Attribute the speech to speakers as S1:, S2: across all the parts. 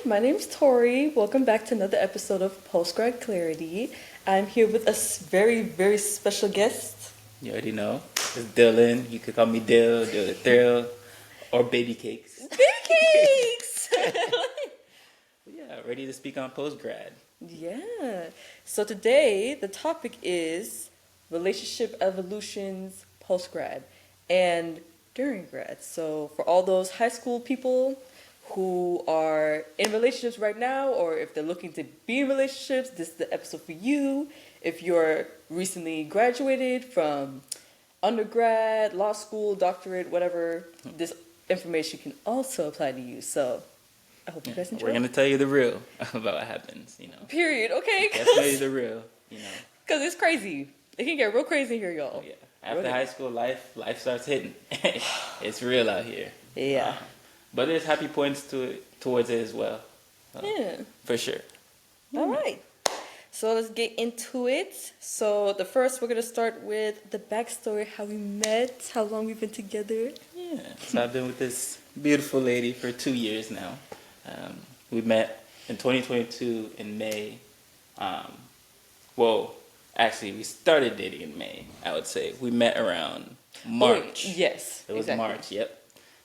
S1: my name's Tori. Welcome back to another episode of Post-Grad Clarity. I'm here with a very, very special guest.
S2: You already know. It's Dylan. You could call me Dill, Dill the Thrill, or Babycakes.
S1: Babycakes!
S2: Yeah, ready to speak on Post-Grad.
S1: Yeah. So today, the topic is relationship evolutions post-grad and during grad. So for all those high school people who are in relationships right now, or if they're looking to be in relationships, this is the episode for you. If you're recently graduated from undergrad, law school, doctorate, whatever, this information can also apply to you. So I hope you guys enjoy.
S2: We're going to tell you the real about what happens,
S1: Period, okay?
S2: Definitely the real,
S1: Because it's crazy. It can get real crazy here, y'all.
S2: Oh, yeah. After high school, life starts hitting. It's real out here.
S1: Yeah.
S2: But there's happy points towards it as well.
S1: Yeah.
S2: For sure.
S1: All right. So let's get into it. So the first, we're going to start with the backstory, how we met, how long we've been together.
S2: Yeah. So I've been with this beautiful lady for 2 years now. We met in 2022 in May. Actually, we started dating in May, I would say. We met around March.
S1: Yes.
S2: It was
S1: exactly.
S2: March, yep.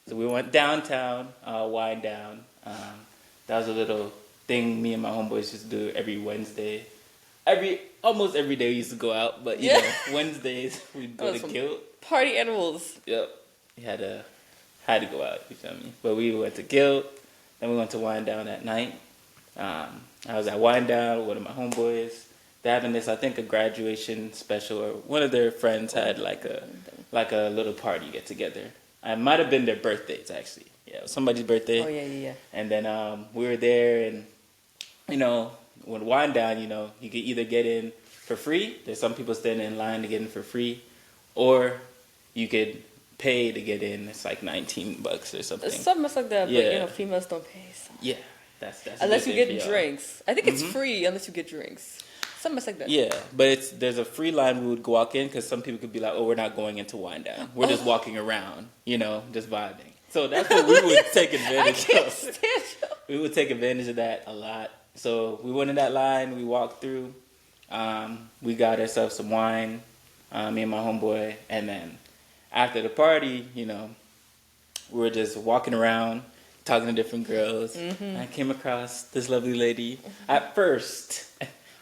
S2: So we went downtown, wind down. That was a little thing me and my homeboys used to do every Wednesday. Almost every day we used to go out, but Wednesdays we'd go to Guild.
S1: Party animals.
S2: Yep. We had to go out, you feel me? But we went to Guild, then we went to wind down at night. I was at wind down with one of my homeboys. They're having this, I think, a graduation special, or one of their friends had like a little party get together. It might have been their birthdays, actually. Yeah, it was somebody's birthday.
S1: Oh, yeah.
S2: And then we were there, and, when wind down, you could either get in for free. There's some people standing in line to get in for free. Or you could pay to get in. It's like $19 or something.
S1: It's something like that,
S2: Yeah.
S1: but, females don't pay. So.
S2: Yeah, that's
S1: unless you
S2: a good
S1: get
S2: thing for
S1: drinks. I think it's free unless you get drinks. Something like that.
S2: Yeah, but there's a free line we would walk in because some people could be like, oh, we're not going into wind down. We're just walking around, just vibing. So that's what we would take advantage of. We would take advantage of that a lot. So we went in that line, we walked through, we got ourselves some wine, me and my homeboy, and then after the party, we were just walking around, talking to different girls. And I came across this lovely lady. At first,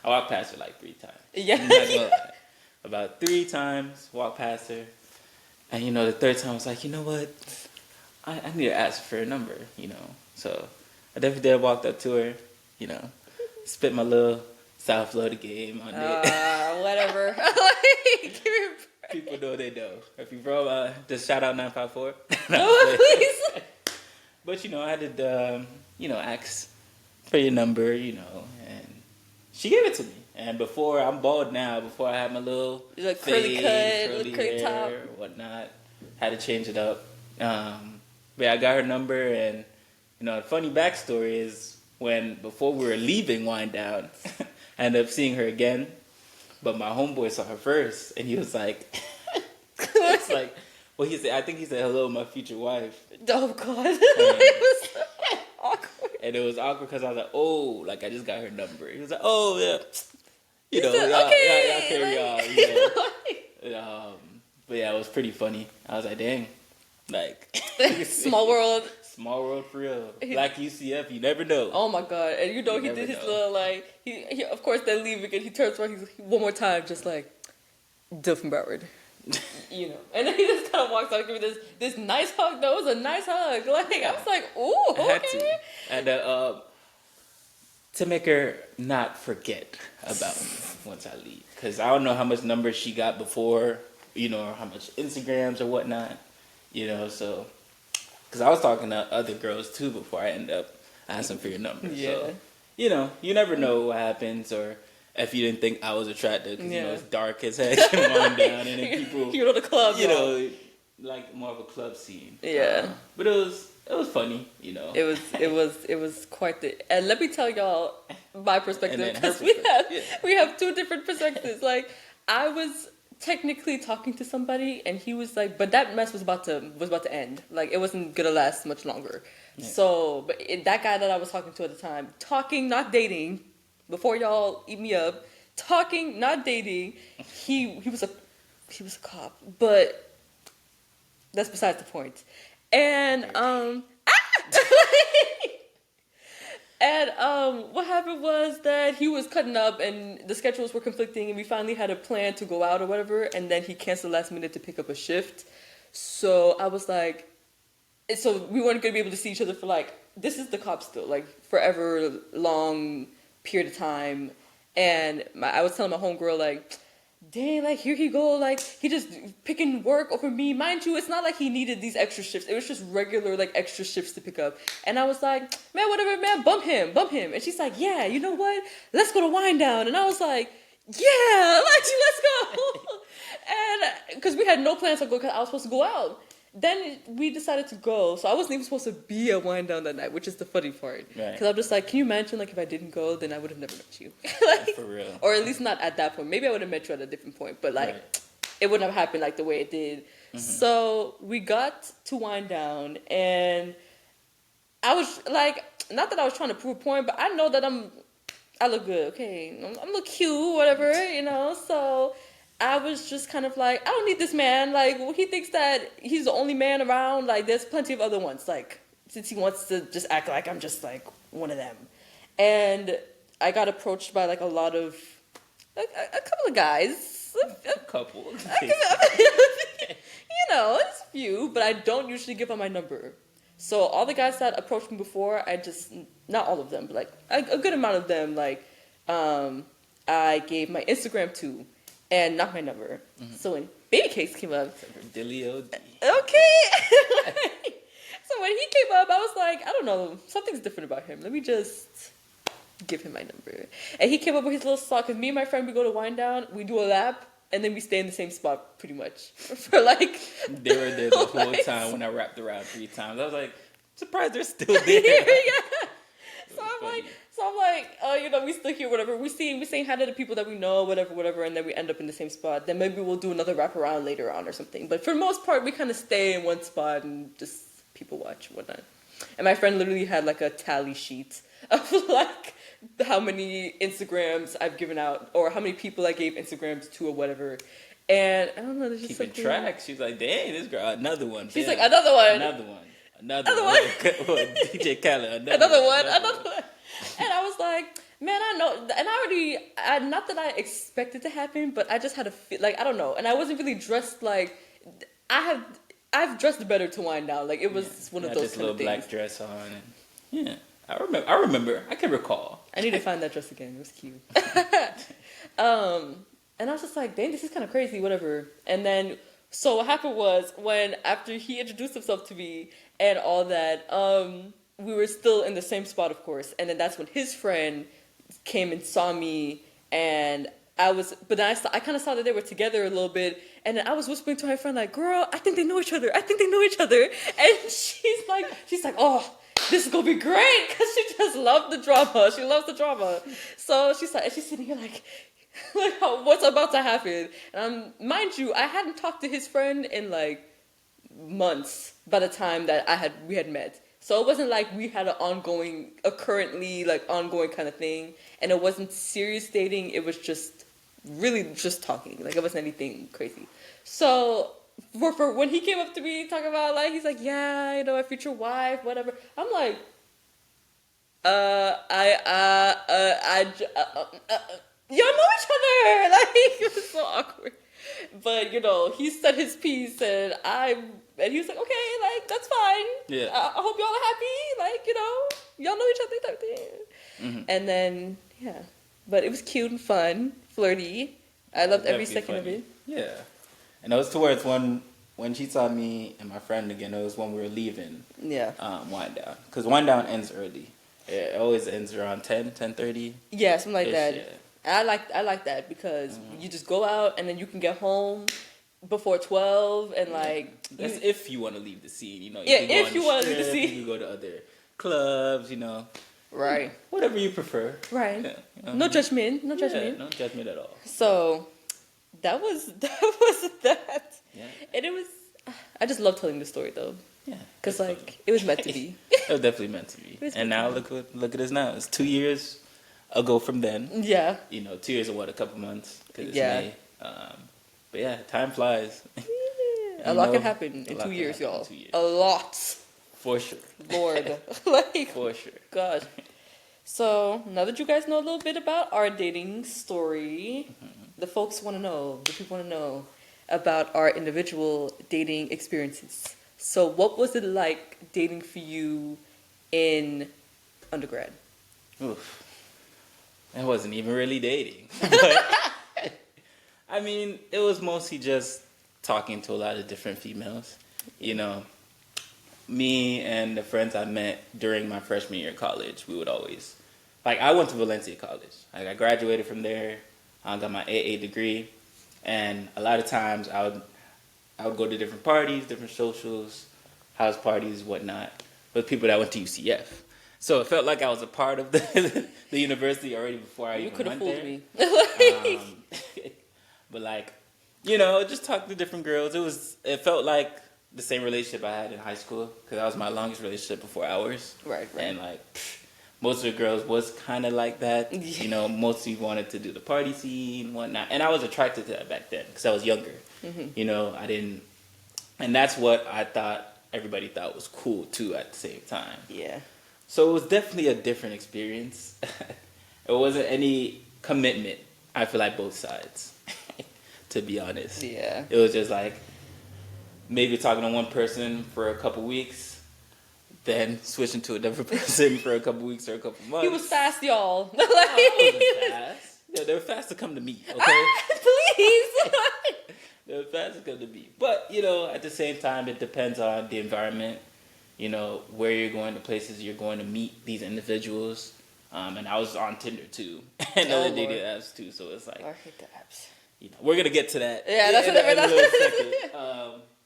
S2: I walked past her like 3 times.
S1: Yeah.
S2: I'm not gonna lie. About 3 times, walked past her. And, the third time I was like, you know what? I need to ask for her number, So I definitely did walk up to her, spit my little South Florida game on it.
S1: Whatever.
S2: People know they know. If you from, just shout out 954.
S1: No, please.
S2: But, I had to, ask for your number, and she gave it to me. And I'm bald now. Before I had my little
S1: curly cut,
S2: curly
S1: hair, top,
S2: or whatnot. Had to change it up. But I got her number, and the funny backstory is before we were leaving Wind Down, I ended up seeing her again. But my homeboy saw her first, and he was like, it's like, well, I think he said hello, my future wife.
S1: Oh God, it was so awkward.
S2: And it was awkward because I was like, oh, I just got her number. He was like, oh yeah,
S1: Said,
S2: y'all carry on. But yeah, it was pretty funny. I was like, dang,
S1: small world.
S2: Small world for real. Black UCF, you never know.
S1: Oh my God! And he did his little he of course they're leaving and he turns around. He's one more time, just like Dill from Broward. And then he just kind of walks out, give me this nice hug. That was a nice hug. I was like, ooh, okay.
S2: I had to. And to make her not forget about me once I leave, because I don't know how much numbers she got before, or how much Instagrams or whatnot, so. Because I was talking to other girls, too, before I end up asking for your number.
S1: Yeah.
S2: So, you never know what happens, or if you didn't think I was attractive, because, it's dark as heck and wind down, and then people,
S1: the club,
S2: like more of a club scene.
S1: Yeah.
S2: But it was funny,
S1: It was quite the, and let me tell y'all my perspective, because we have 2 different perspectives. I was technically talking to somebody, and he was like, but that mess was about to end. It wasn't gonna last much longer.
S2: Yeah.
S1: So, but that guy that I was talking to at the time, talking, not dating, before y'all eat me up, talking, not dating, he was a cop, but that's besides the point. And and what happened was that he was cutting up and the schedules were conflicting and we finally had a plan to go out or whatever, and then he canceled last minute to pick up a shift. So I was like, so we weren't gonna be able to see each other for like, this is the cop still, like forever long period of time. And I was telling my homegirl like, dang, like here he go, like he just picking work over me. Mind you, it's not like he needed these extra shifts. It was just regular like extra shifts to pick up. And I was like, man, whatever, man, bump him. And she's like, yeah, you know what? Let's go to Wind Down. And I was like, yeah, like let's go. And because we had no plans to go, because I was supposed to go out. Then we decided to go, so I wasn't even supposed to be at Wind Down that night, which is the funny part. Because I'm just like, can you imagine, like, if I didn't go, then I would have never met you. Like,
S2: for real.
S1: Or at least not at that point. Maybe I would have met you at a different point, but, like, it wouldn't have happened, like, the way it did. Mm-hmm. So we got to Wind Down, and I was, like, not that I was trying to prove a point, but I know that I look good, okay? I'm look cute, whatever, you know, so I was just kind of like, I don't need this man. Like, he thinks that he's the only man around. Like, there's plenty of other ones. Like, since he wants to just act like I'm just, like, one of them. And I got approached by, like, a lot of, like, a couple of guys.
S2: A couple.
S1: You know, it's a few. But I don't usually give out my number. So all the guys that approached me before, not all of them, but, like, a good amount of them, like, I gave my Instagram to. And not my number. Mm-hmm. So when Babycakes came up,
S2: Dilly-o.
S1: Okay. So when he came up, I was like, I don't know, something's different about him. Let me just give him my number. And he came up with his little slot, because me and my friend, we go to Wind Down, we do a lap, and then we stay in the same spot pretty much for like.
S2: They were there the whole time when I wrapped around 3 times. I was like, surprised they're still there.
S1: Yeah. So I'm like, you know, we still here, whatever. We saying hi to the people that we know, whatever, and then we end up in the same spot. Then maybe we'll do another wraparound later on or something. But for the most part, we kind of stay in one spot and just people watch and whatnot. And my friend literally had like a tally sheet of like how many Instagrams I've given out or how many people I gave Instagrams to or whatever. And I don't know, there's just
S2: keeping track. She's like, dang, this girl, another one.
S1: She's like, another one.
S2: Another one. DJ Khaled,
S1: another one. And I was like, man, I know, and not that I expected to happen, but I just had a feel, like, I don't know, and I wasn't really dressed like, I've dressed better to Wind Down, like, it was one of those kind of things.
S2: Black dress on, and yeah, I remember, I can recall.
S1: I need to find that dress again, it was cute. And I was just like, dang, this is kind of crazy, whatever, and then, so what happened was, after he introduced himself to me, and all that, we were still in the same spot, of course, and then that's when his friend came and saw me, and but then I kind of saw that they were together a little bit, and then I was whispering to my friend, like, girl, I think they know each other, and she's like, oh, this is gonna be great, because she just loved the drama, so she's sitting here like, what's about to happen, and mind you, I hadn't talked to his friend in, like, months by the time that we had met. So it wasn't like we had currently ongoing kind of thing, and it wasn't serious dating. It was just really just talking. Like, it wasn't anything crazy. So for when he came up to me talking about, like, he's like, yeah, you know, my future wife, whatever. I'm like, y'all know each other. Like, it was so awkward. But, you know, he said his piece, and he was like, okay, like, that's fine.
S2: Yeah.
S1: I hope y'all are happy. Like, you know, y'all know each other type thing. Mm-hmm. And then, yeah. But it was cute and fun, flirty. I loved every second of it.
S2: Yeah. And it was towards when she saw me and my friend again, it was when we were leaving.
S1: Yeah.
S2: Wind Down. Because Wind Down ends early. It always ends around 10:30.
S1: Yeah, something like that.
S2: Yeah.
S1: I like that because you just go out and then you can get home before 12 and like.
S2: That's if you want to leave the scene, you know.
S1: If you want to leave the scene,
S2: you can go to other clubs, you know.
S1: Right.
S2: Whatever you prefer.
S1: Right. Yeah. No judgment. No judgment.
S2: No judgment at all.
S1: So that was that.
S2: Yeah.
S1: And it was. I just love telling the story though.
S2: Yeah.
S1: Because, like, it was meant to be.
S2: It was definitely meant to be.
S1: was
S2: And
S1: meant
S2: now look at us now. It's 2 years ago from then.
S1: Yeah.
S2: 2 years and what, a couple months? Because it's
S1: Yeah.
S2: May. But yeah, time flies.
S1: A lot can happen in 2 years, y'all.
S2: 2 years.
S1: A lot.
S2: For sure.
S1: Lord. Like,
S2: For sure.
S1: gosh. So, now that you guys know a little bit about our dating story, the folks want to know, the people want to know about our individual dating experiences. So, what was it like dating for you in undergrad?
S2: Oof. It wasn't even really dating. But, I mean, it was mostly just talking to a lot of different females. Me and the friends I met during my freshman year of college, we would always, like, I went to Valencia College. Like, I graduated from there. I got my AA degree. And a lot of times I would go to different parties, different socials, house parties, whatnot, with people that went to UCF. So it felt like I was a part of the university already before I
S1: You
S2: even
S1: could have
S2: went
S1: fooled
S2: there.
S1: me.
S2: But like, just talk to different girls. It felt like the same relationship I had in high school because that was my longest relationship before ours.
S1: Right.
S2: And like, most of the girls was kind of like that.
S1: Yeah.
S2: Mostly wanted to do the party scene, whatnot. And I was attracted to that back then because I was younger.
S1: Mm-hmm.
S2: I didn't, and that's what I thought everybody thought was cool too at the same time.
S1: Yeah.
S2: So it was definitely a different experience. It wasn't any commitment, I feel like, both sides, to be honest.
S1: Yeah.
S2: It was just like maybe talking to one person for a couple weeks, then switching to a different person for a couple weeks or a couple months.
S1: He was fast, y'all.
S2: No, I wasn't fast. Yeah, they were fast to come to me, okay?
S1: Please.
S2: They were fast to come to me. But, at the same time, it depends on the environment. Where you're going, the places you're going to meet these individuals. And I was on Tinder too, and other dating apps too. So it's like,
S1: I hate the apps.
S2: we're gonna get to that.
S1: Yeah, that's
S2: in
S1: what
S2: a little second.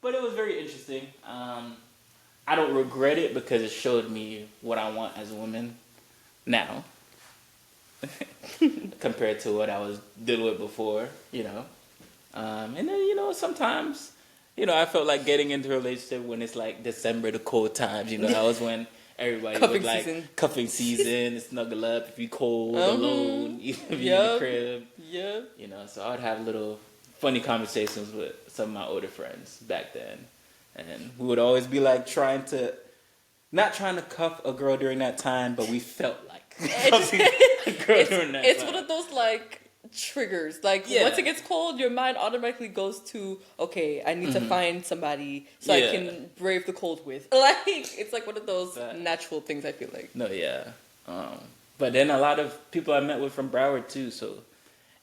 S2: But it was very interesting. I don't regret it because it showed me what I want as a woman now, compared to what I was dealing with before. And then sometimes. I felt like getting into a relationship when it's like December, the cold times. That was when everybody
S1: Cuffing
S2: would like
S1: season.
S2: cuffing season, snuggle up if you cold, alone, you be in the crib.
S1: Yep.
S2: So I would have little funny conversations with some of my older friends back then. And we would always be like not trying to cuff a girl during that time, but we felt like cuffing a girl during that time.
S1: It's one of those like triggers. Like once it gets cold, your mind automatically goes to, okay, I need to find somebody so I can brave the cold with. Like it's like one of those natural things, I feel like.
S2: No, yeah. But then a lot of people I met with from Broward too, so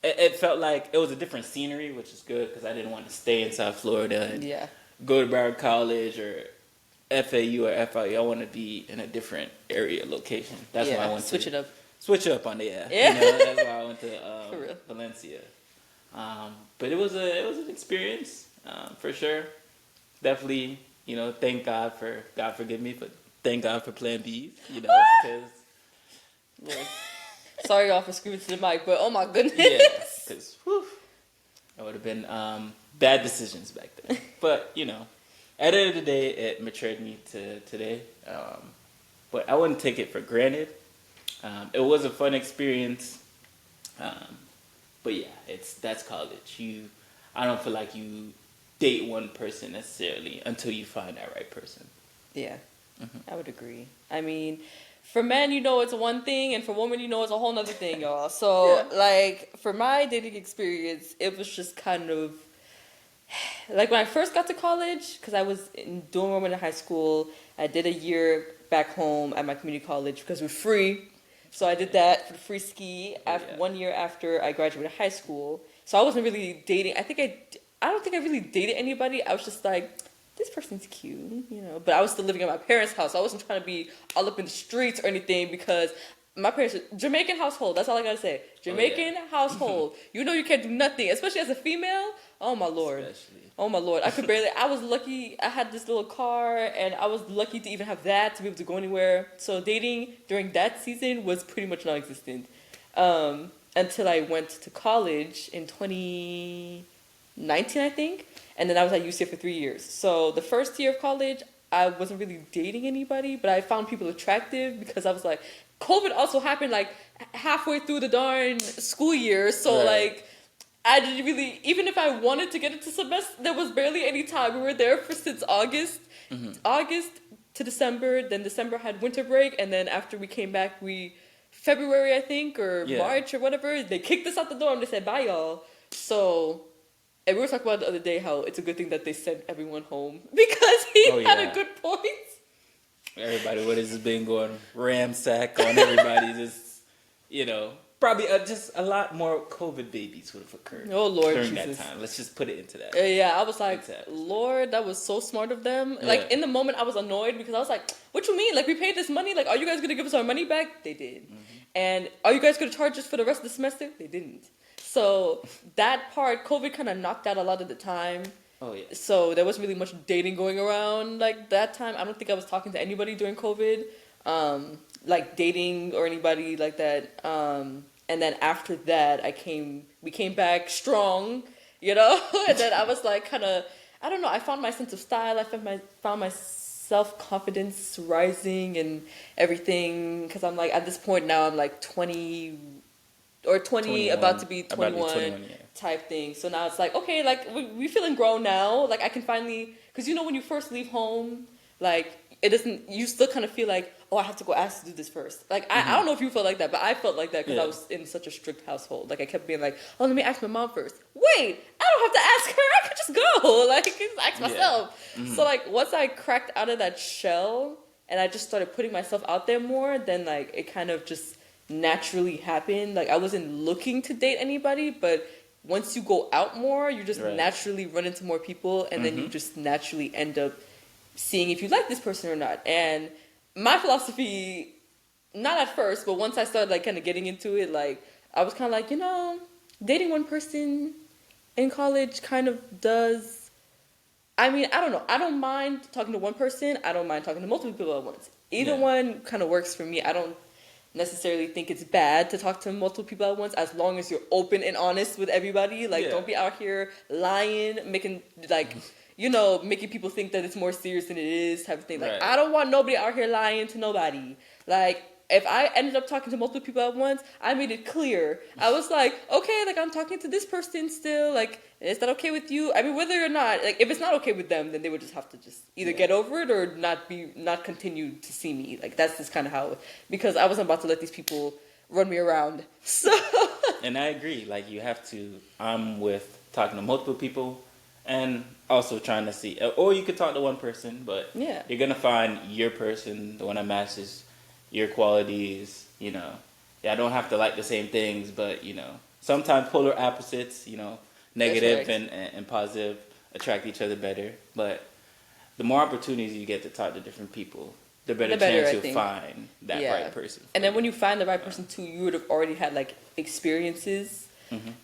S2: it felt like it was a different scenery, which is good because I didn't want to stay in South Florida and go to Broward College or FAU or FIU. I want to be in a different area location. That's why I went
S1: switch it up.
S2: Switch up on the that's why I went to Valencia. But it was an experience for sure. Definitely, thank God forgive me, but thank God for Plan B. Because
S1: sorry y'all for screaming to the mic, but oh my goodness.
S2: Yeah, because it would have been bad decisions back then. But at the end of the day, it matured me to today. But I wouldn't take it for granted. It was a fun experience, but yeah, that's college. I don't feel like you date one person necessarily until you find that right person.
S1: Yeah, I would agree. I mean, for men, it's one thing, and for women, it's a whole nother thing, y'all. So, like, for my dating experience, it was just kind of like when I first got to college, because I was in dorm room in high school. I did a year back home at my community college because we're free. So I did that for the free ski 1 year after I graduated high school. So I wasn't really dating. I don't think I really dated anybody. I was just like, this person's cute, But I was still living in my parents' house. I wasn't trying to be all up in the streets or anything because my parents, Jamaican household. That's all I gotta say. Jamaican household. You can't do nothing, especially as a female. Oh my Lord. Oh my Lord. I was lucky. I had this little car and I was lucky to even have that to be able to go anywhere. So dating during that season was pretty much non-existent. Until I went to college in 2019, I think. And then I was at UCF for 3 years. So the first year of college, I wasn't really dating anybody, but I found people attractive because I was like, COVID also happened like halfway through the darn school year, so
S2: Right.
S1: like I didn't really, even if I wanted to get into semester, there was barely any time. We were there for since August, August to December. Then December had winter break, and then after we came back, February I think or
S2: Yeah.
S1: March or whatever, they kicked us out the door and they said bye y'all. So. And we were talking about the other day how it's a good thing that they sent everyone home because he
S2: Oh,
S1: had
S2: yeah.
S1: a good point.
S2: Everybody, what has been going ramsack on everybody? Just, probably just a lot more COVID babies would have occurred.
S1: Oh, Lord
S2: during
S1: Jesus.
S2: that time. Let's just put it into that.
S1: Yeah, I was like,
S2: Exactly.
S1: Lord, that was so smart of them.
S2: Yeah.
S1: Like, in the moment, I was annoyed because I was like, what you mean? Like, we paid this money? Like, are you guys going to give us our money back? They did. And are you guys going to charge us for the rest of the semester? They didn't. So, that part, COVID kind of knocked out a lot of the time.
S2: Oh, yeah.
S1: So, there wasn't really much dating going around like that time. I don't think I was talking to anybody during COVID, like dating or anybody like that. And then after that, we came back strong, and then I was like kind of, I don't know, I found my sense of style. I found my self-confidence rising and everything. Because I'm like, at this point now, I'm like 20 or 20, about to be 21 type thing. So now it's like, okay, like we feeling grown now. Like I can finally, because when you first leave home, like it doesn't, you still kind of feel like, oh, I have to go ask to do this first. Like I don't know if you felt like that, but I felt like that because I was in such a strict household. Like I kept being like, oh, let me ask my mom first. Wait, I don't have to ask her. I could just go. Like just ask myself. So like once I cracked out of that shell and I just started putting myself out there more, then like it kind of just naturally happened. Like I wasn't looking to date anybody, but once you go out more, you just naturally run into more people, and then you just naturally end up seeing if you like this person or not. And my philosophy, not at first, but once I started like kind of getting into it, like I was kind of like, dating one person in college kind of does. I mean, I don't know. I don't mind talking to one person. I don't mind talking to multiple people at once. Either one kind of works for me. I don't necessarily think it's bad to talk to multiple people at once as long as you're open and honest with everybody. Like don't be out here lying, making like making people think that it's more serious than it is type of thing. Like I don't want nobody out here lying to nobody. Like if I ended up talking to multiple people at once, I made it clear. I was like, okay, like I'm talking to this person still, like is that okay with you? I mean, whether or not, like if it's not okay with them, then they would just have to just either get over it or not continue to see me. Like that's just kind of how, because I wasn't about to let these people run me around. So
S2: and I agree. Like you have to, I'm with talking to multiple people and also trying to see, or you could talk to one person, but you're going to find your person, the one that matches your qualities, I don't have to like the same things, but, sometimes polar opposites, negative and positive attract each other better. But the more opportunities you get to talk to different people, the better chance you'll find that right person.
S1: And then when you find the right person too, you would have already had like experiences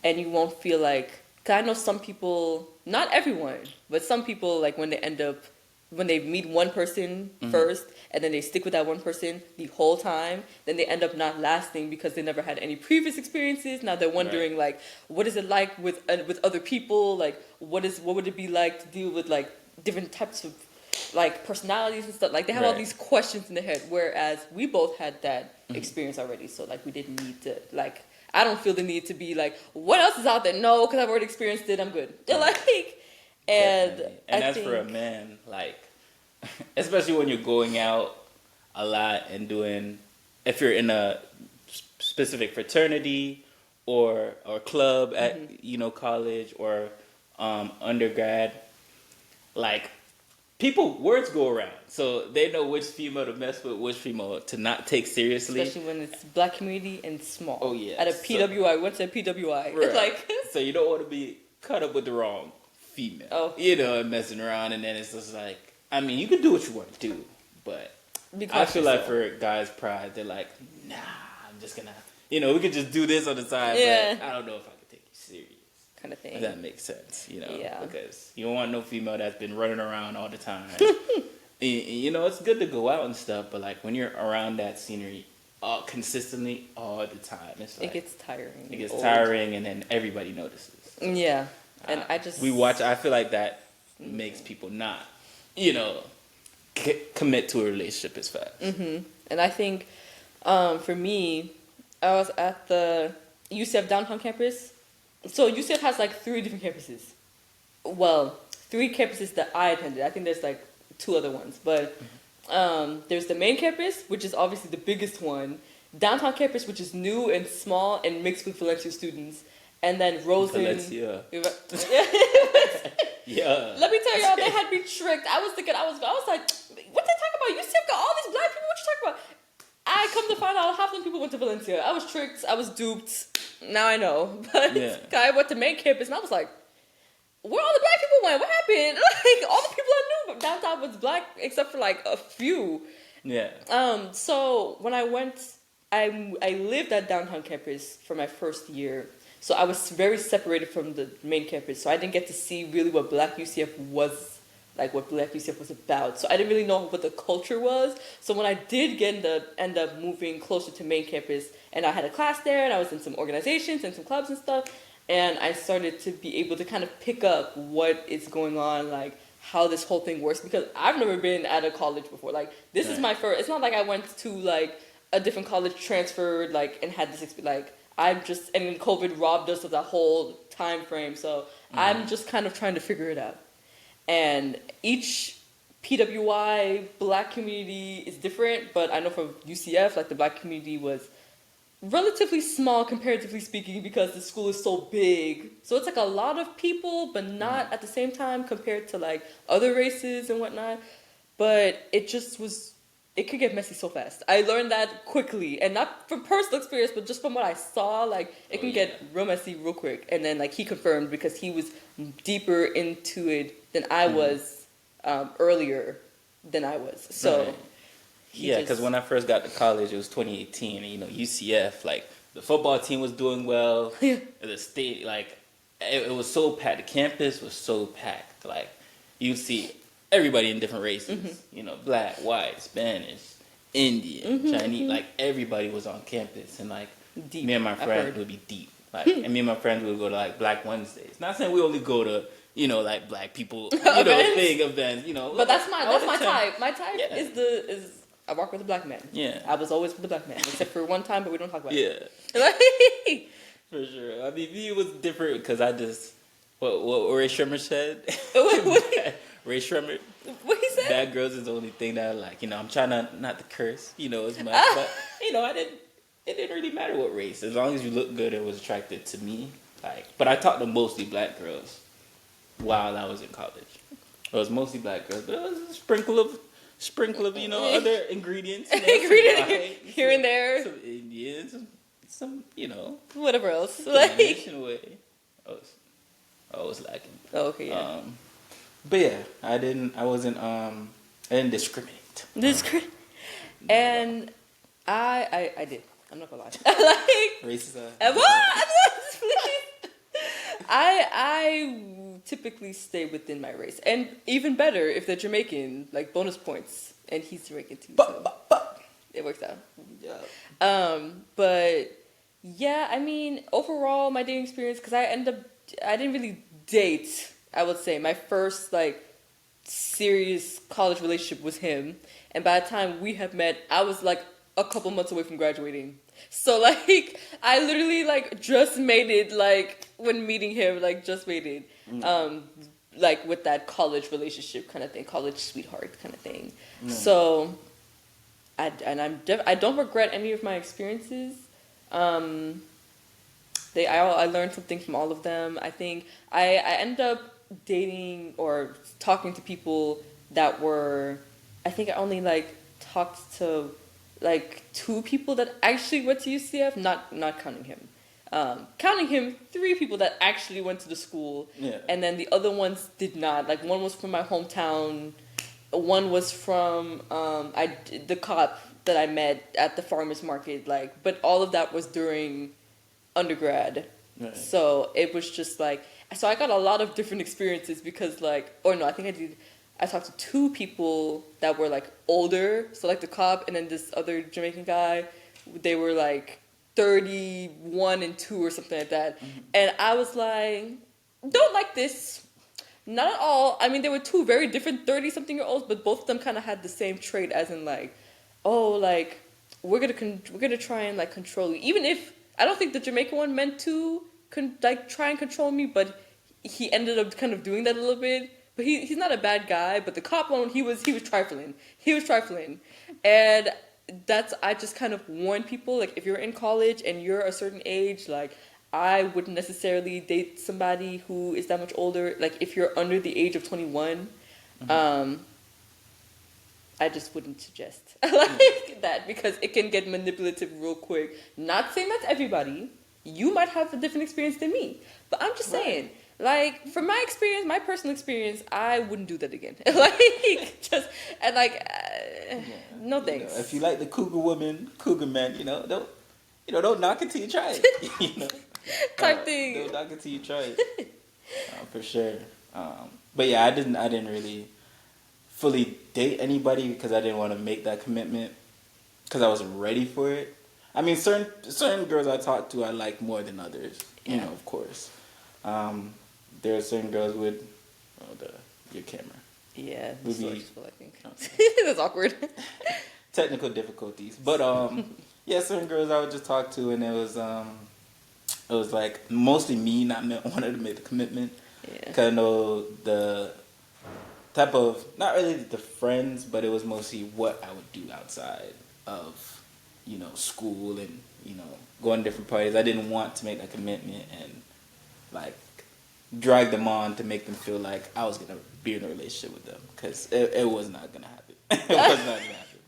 S1: and you won't feel like, cause I know some people, not everyone, but some people like when they meet one person first and then they stick with that one person the whole time, then they end up not lasting because they never had any previous experiences. Now they're wondering like, what is it like with other people? Like, what would it be like to deal with like different types of like personalities and stuff? Like they have all these questions in their head, whereas we both had that experience already. So like we didn't need to like, I don't feel the need to be like, what else is out there? No, because I've already experienced it. I'm good. Like, and
S2: as for a man, like, especially when you're going out a lot and doing, if you're in a specific fraternity or club at college or undergrad, like words go around, so they know which female to mess with, which female to not take seriously.
S1: Especially when it's black community and small.
S2: Oh yeah.
S1: At a PWI, what's a PWI? Right. Like,
S2: so you don't want to be caught up with the wrong female. Oh. And messing around, and then it's just like, I mean, you can do what you want to do, but I feel like for guys' pride, they're like, nah, I'm just gonna, we could just do this on the side, but I don't know if I could take you serious.
S1: Kind of thing.
S2: If that makes sense, because you don't want no female that's been running around all the time. It's good to go out and stuff, but like when you're around that scenery consistently all the time, it's like,
S1: it gets tiring.
S2: It gets tiring, and then everybody notices.
S1: Yeah, and I feel
S2: like that makes people not, commit to a relationship as fast.
S1: And I think for me, I was at the UCF downtown campus. So UCF has like 3 different campuses. Well, 3 campuses that I attended. I think there's like 2 other ones. But there's the main campus, which is obviously the biggest one. Downtown campus, which is new and small and mixed with Valencia students. And then Rosen.
S2: Valencia. Yeah.
S1: Let me tell y'all, they had me tricked. I was thinking, I was like, what they talking about? UCF got all these black people? What you talking about? I come to find out half of them people went to Valencia. I was tricked. I was duped. Now I know. But I went to main campus and I was like, where all the black people went? What happened? Like, all the people I knew downtown was black except for like a few.
S2: Yeah.
S1: So when I went, I lived at downtown campus for my first year. So I was very separated from the main campus. So I didn't get to see really what Black UCF was, like what Black UCF was about. So I didn't really know what the culture was. So when I did end up moving closer to main campus, and I had a class there, and I was in some organizations and some clubs and stuff, and I started to be able to kind of pick up what is going on, like how this whole thing works, because I've never been at a college before. Like, this is my first, it's not like I went to like a different college, transferred, like, and had this experience, like, and then COVID robbed us of that whole time frame. So I'm just kind of trying to figure it out. And each PWI black community is different, but I know for UCF, like the black community was relatively small, comparatively speaking, because the school is so big. So it's like a lot of people, but not at the same time compared to like other races and whatnot. But it just was, it could get messy so fast. I learned that quickly, and not from personal experience, but just from what I saw, like, it can get real messy real quick. And then, like, he confirmed because he was deeper into it than I was earlier than I was. So,
S2: yeah, because when I first got to college, it was 2018, and, you know, UCF, like, the football team was doing well. The state, like, it was so packed. The campus was so packed. Like, you'd see everybody in different races, you know, black, white, Spanish, Indian, Chinese, like everybody was on campus, and like deep. Me and my friends would be deep, like, and me and my friends would go to like Black Wednesdays. Not saying we only go to, you know, like black people, you know, big events, you know.
S1: But that's my type. My type is I walk with a black man. Yeah, I was always with a black man, except for one time, but we don't talk about it.
S2: Yeah, for sure. I mean, it was different because I just what Ray Shremmer said. Ray Shremmer.
S1: What he said?
S2: Bad girls is the only thing that I like. You know, I'm trying not to curse, you know, as much. But, you know, it didn't really matter what race. As long as you look good and was attracted to me. Like, but I talked to mostly black girls while I was in college. It was mostly black girls, but it was a sprinkle of, you know, other ingrants. You know,
S1: here and there.
S2: Some Indians, some, you know.
S1: Whatever else.
S2: Like, way. I was lacking.
S1: Oh, okay, yeah.
S2: But yeah, I didn't discriminate.
S1: And I did. I'm not gonna lie. Like,
S2: racist.
S1: I typically stay within my race, and even better if they're Jamaican, like bonus points, and he's Jamaican too. So it works out. Yeah. But yeah, I mean, overall, my dating experience, because I didn't really date. I would say my first like serious college relationship was him, and by the time we had met, I was like a couple months away from graduating. So like I literally like just made it, like when meeting him, like just made it, like with that college relationship kind of thing, college sweetheart kind of thing. So I don't regret any of my experiences. I learned something from all of them. I think I ended up dating or talking to people that were, I think I only like talked to like 2 people that actually went to UCF, not counting him. Counting him, 3 people that actually went to the school, and then the other ones did not. Like, one was from my hometown, one was from the cop that I met at the farmer's market, like, but all of that was during undergrad. Right. So it was just like, so I got a lot of different experiences because like, I talked to 2 people that were like older, so like the cop and then this other Jamaican guy, they were like 31 and 2 or something like that. And I was like, don't like this. Not at all. I mean, they were two very different 30-something-year-olds, but both of them kind of had the same trait, as in like, oh, like we're gonna try and like control you. Even if I don't think the Jamaican one meant to like try and control me, but he ended up kind of doing that a little bit. But he's not a bad guy. But the cop one, he was trifling. He was trifling, and that's I just kind of warn people, like, if you're in college and you're a certain age, like, I wouldn't necessarily date somebody who is that much older. Like, if you're under the age of 21, I just wouldn't suggest like that, because it can get manipulative real quick. Not saying that's everybody. You might have a different experience than me, but I'm just saying, like, from my experience, my personal experience, I wouldn't do that again. Like, just and like, no thanks.
S2: If you like the cougar woman, cougar man, don't knock it till you try it.
S1: Type thing.
S2: Don't knock it till you try it. For sure. But yeah, I didn't really fully date anybody because I didn't want to make that commitment because I wasn't ready for it. I mean, certain girls I talked to I like more than others.
S1: Yeah.
S2: Of course. There are certain girls with your camera.
S1: Yeah,
S2: Would be,
S1: I think. That's awkward.
S2: Technical difficulties, but yeah, certain girls I would just talk to, and it was like mostly me not wanting to make the commitment.
S1: Yeah.
S2: Because I know the type of, not really the friends, but it was mostly what I would do outside of, school and, going to different parties. I didn't want to make that commitment and, like, drag them on to make them feel like I was going to be in a relationship with them. Because it was not going to happen. It was not going to happen.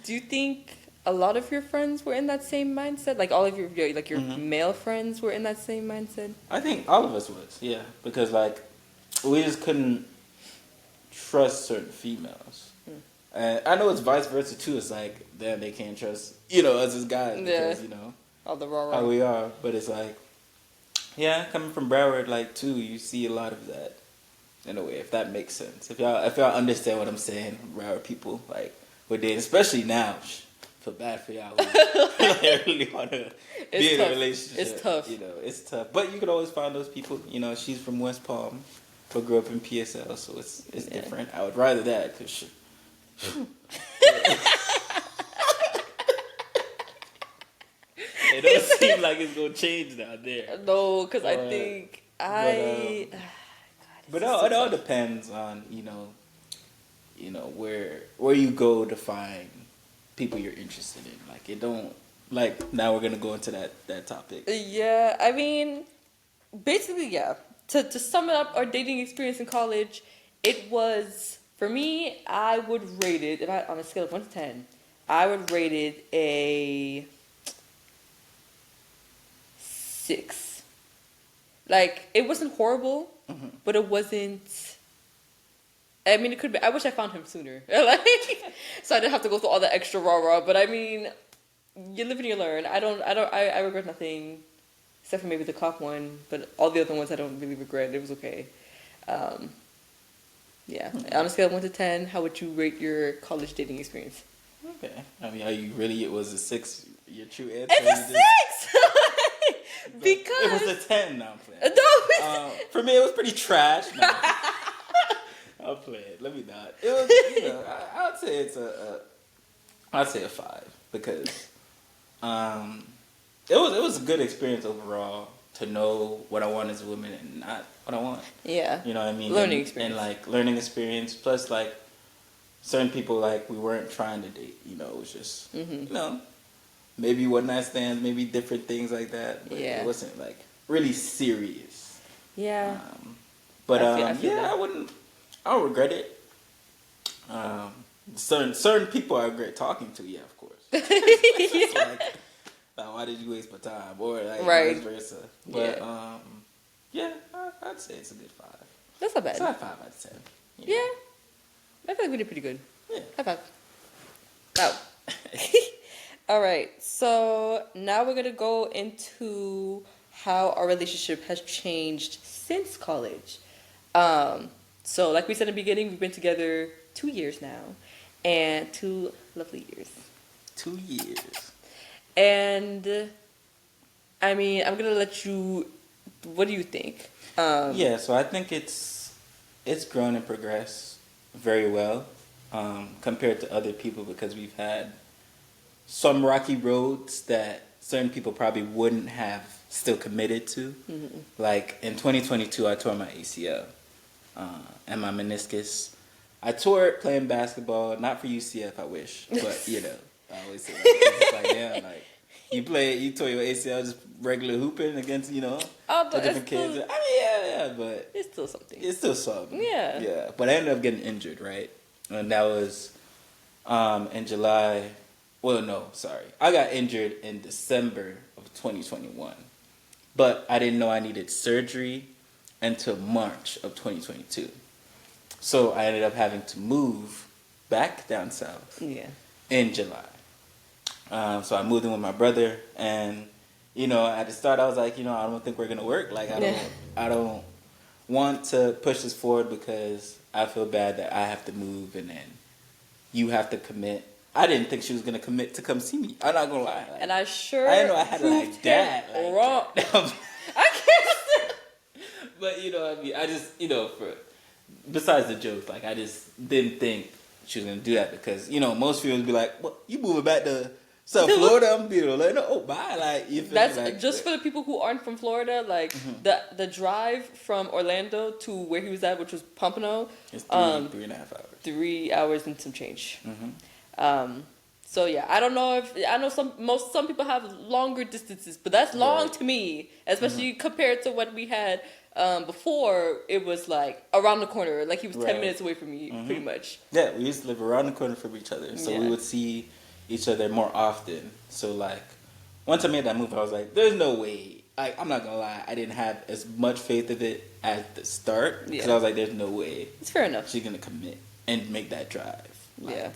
S1: Do you think a lot of your friends were in that same mindset? Like, all of your male friends were in that same mindset?
S2: I think all of us was, yeah. Because, like, we just couldn't trust certain females. And I know it's vice versa, too. It's like, then they can't trust, us as guys. Because,
S1: all the raw.
S2: how we are. But it's like, yeah, coming from Broward, like, too, you see a lot of that. In a way, if that makes sense. If y'all understand what I'm saying, Broward people, like, we're dating, especially now. Feel bad for y'all who like, really want to be in a relationship.
S1: It's tough.
S2: It's tough. But you could always find those people. She's from West Palm, but grew up in PSL, so it's different. I would rather that, because it doesn't seem like it's going to change down there.
S1: No, because I think
S2: But it all depends on, where you go to find people you're interested in. Like, it don't, like, now we're going to go into that topic.
S1: Yeah, I mean, basically, yeah. To sum it up, our dating experience in college, it was, for me, I would rate it, on a scale of 1 to 10, I would rate it a 6. Like, it wasn't horrible, but it wasn't, I mean, it could be, I wish I found him sooner. Like, so I didn't have to go through all the extra rah-rah, but I mean, you live and you learn. I regret nothing, except for maybe the cop one, but all the other ones I don't really regret. It was okay. Yeah. On a scale of 1 to 10, how would you rate your college dating experience?
S2: Okay. I mean, are you really, it was a 6, your true answer?
S1: It's a 6! Because...
S2: It was a 10 now, I'm playing.
S1: No,
S2: for me, it was pretty trash. No. I'll play it. Let me not. It was, I'd say it's I'd say a 5, because it was a good experience overall to know what I want as a woman and not what I want.
S1: Yeah.
S2: You know what I mean?
S1: Learning experience.
S2: And like learning experience, plus like certain people, like, we weren't trying to date. It was just maybe one night stands, maybe different things like that. But it wasn't like really serious.
S1: Yeah.
S2: But
S1: I feel that.
S2: I don't regret it. Certain people I regret talking to, yeah, of course. It's like, why did you waste my time? Or like vice versa. But yeah, I'd say it's a good 5.
S1: That's not bad.
S2: It's not 5 out of 10.
S1: Yeah. I feel like we did pretty good.
S2: Yeah.
S1: High 5. Wow. All right. So now we're going to go into how our relationship has changed since college. So like we said in the beginning, we've been together 2 years now. And 2 lovely years.
S2: 2 years.
S1: And, I mean, I'm going to let you... What do you think?
S2: Yeah, so I think it's it's grown and progressed very well compared to other people because we've had some rocky roads that certain people probably wouldn't have still committed to.
S1: Mm-hmm.
S2: Like in 2022, I tore my ACL and my meniscus. I tore it playing basketball, not for UCF, I wish, but I always say that because it's like, damn, like you tore your ACL just regular hooping against, the different kids. I mean, yeah, but
S1: it's still something.
S2: It's still something.
S1: Yeah.
S2: Yeah, but I ended up getting injured, right? And that was in July. Well, no, sorry. I got injured in December of 2021. But I didn't know I needed surgery until March of 2022. So I ended up having to move back down south in July. So I moved in with my brother, and at the start I was like, I don't think we're gonna work. Like I don't want to push this forward because I feel bad that I have to move and then you have to commit. I didn't think she was gonna commit to come see me. I'm not gonna lie.
S1: And I sure
S2: I didn't know I had to like that. Like,
S1: wrong. I can't.
S2: But what I mean, I just for besides the joke, like I just didn't think she was gonna do that because most people would be like, "Well, you moving back to South Florida?" I'm be like, "Oh, bye." Like you feel
S1: that's
S2: like,
S1: just for the people who aren't from Florida. Like the drive from Orlando to where he was at, which was Pompano,
S2: it's 3.5 hours.
S1: 3 hours and some change. So yeah, I don't know if I know some people have longer distances, but that's long to me, especially compared to what we had before. It was like around the corner, like he was 10 minutes away from me, pretty much.
S2: Yeah, we used to live around the corner from each other, so we would see each other more often. So like, once I made that move, I was like, "There's no way." Like, I'm not gonna lie, I didn't have as much faith of it at the start because I was like, "There's no way."
S1: It's fair enough.
S2: She's gonna commit and make that drive.
S1: Like,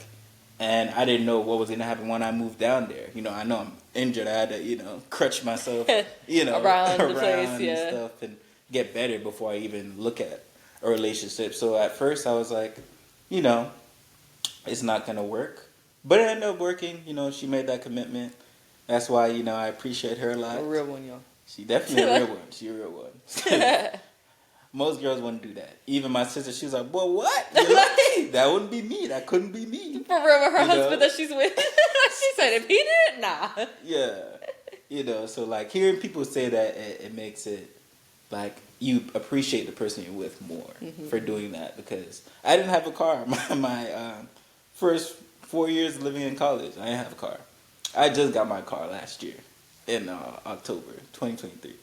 S2: and I didn't know what was going to happen when I moved down there. I know I'm injured. I had to, crutch myself,
S1: around the place,
S2: and stuff and get better before I even look at a relationship. So at first I was like, it's not going to work. But it ended up working. She made that commitment. That's why, I appreciate her a lot.
S1: A real one, y'all.
S2: She definitely a real one. She a real one. Most girls wouldn't do that. Even my sister, she was like, "Well, what? That wouldn't be me. That couldn't be me."
S1: For real, her husband that she's with. She said, "If he did, nah."
S2: Yeah. So like hearing people say that, it makes it like you appreciate the person you're with more for doing that because I didn't have a car. My first 4 years living in college, I didn't have a car. I just got my car last year in October 2023.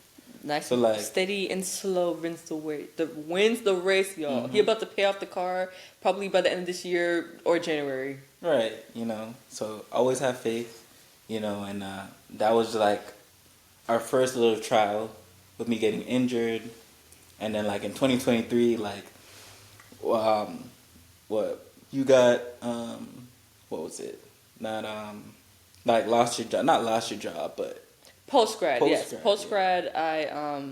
S1: Nice,
S2: so like
S1: steady and slow wins the race, y'all. He about to pay off the car probably by the end of this year or January.
S2: Right, So always have faith, and that was like our first little trial with me getting injured, and then like in 2023, like, what you got? What was it? Not like lost your job, not lost your job, but.
S1: Post-grad, yes. Post-grad, I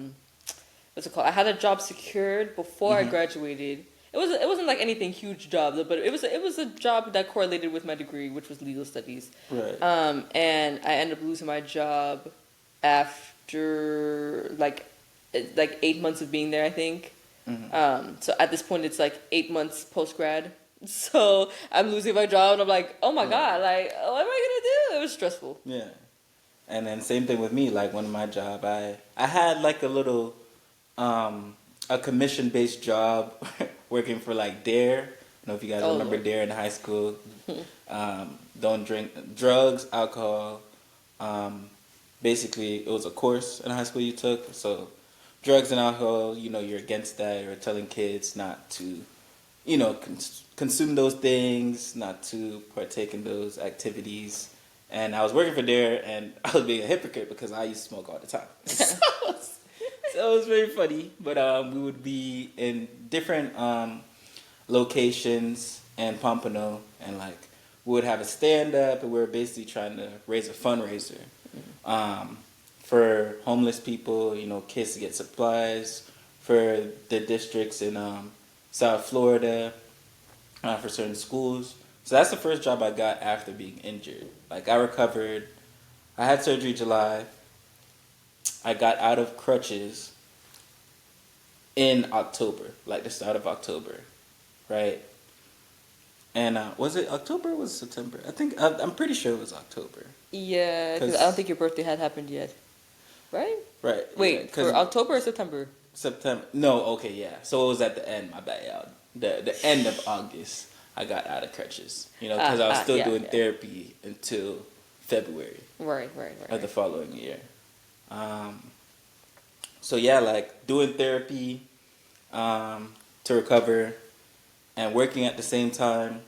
S1: what's it called? I had a job secured before I graduated. It wasn't like anything huge job, but it was a job that correlated with my degree, which was legal studies.
S2: Right.
S1: And I ended up losing my job after like 8 months of being there, I think. So at this point, it's like 8 months post-grad. So I'm losing my job, and I'm like, oh my God, like, what am I gonna do? It was stressful.
S2: Yeah. And then same thing with me, like one of my job, I had like a little, a commission-based job working for like DARE. I don't know if you guys remember DARE in high school. Don't drink drugs, alcohol. Basically, it was a course in high school you took. So drugs and alcohol, you're against that. You're telling kids not to, consume those things, not to partake in those activities. And I was working for DARE, and I was being a hypocrite because I used to smoke all the time. So it was very funny. But we would be in different locations in Pompano, and like we would have a stand-up, and we were basically trying to raise a fundraiser for homeless people, kids to get supplies, for the districts in South Florida, for certain schools. So that's the first job I got after being injured. Like I recovered, I had surgery July. I got out of crutches in October, like the start of October, right? And was it October or was it September? I'm pretty sure it was October.
S1: Yeah, because I don't think your birthday had happened yet, right?
S2: Right.
S1: Wait,
S2: Yeah,
S1: for October or September?
S2: September. No, okay, yeah. So it was at the end. My bad, y'all. The end of August, I got out of crutches. Because I was still doing therapy until February.
S1: Right.
S2: Of the following year. So yeah, like doing therapy to recover and working at the same time,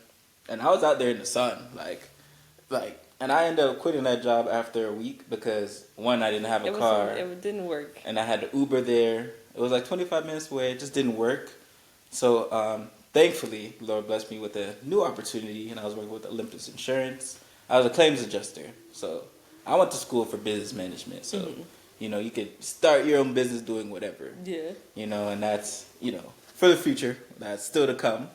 S2: and I was out there in the sun, like, and I ended up quitting that job after a week because one, I didn't have a car.
S1: It didn't work.
S2: And I had to Uber there. It was like 25 minutes away. It just didn't work. So thankfully, Lord blessed me with a new opportunity, and I was working with Olympus Insurance. I was a claims adjuster. So I went to school for business management. So, you could start your own business doing whatever.
S1: Yeah.
S2: And that's, for the future. That's still to come.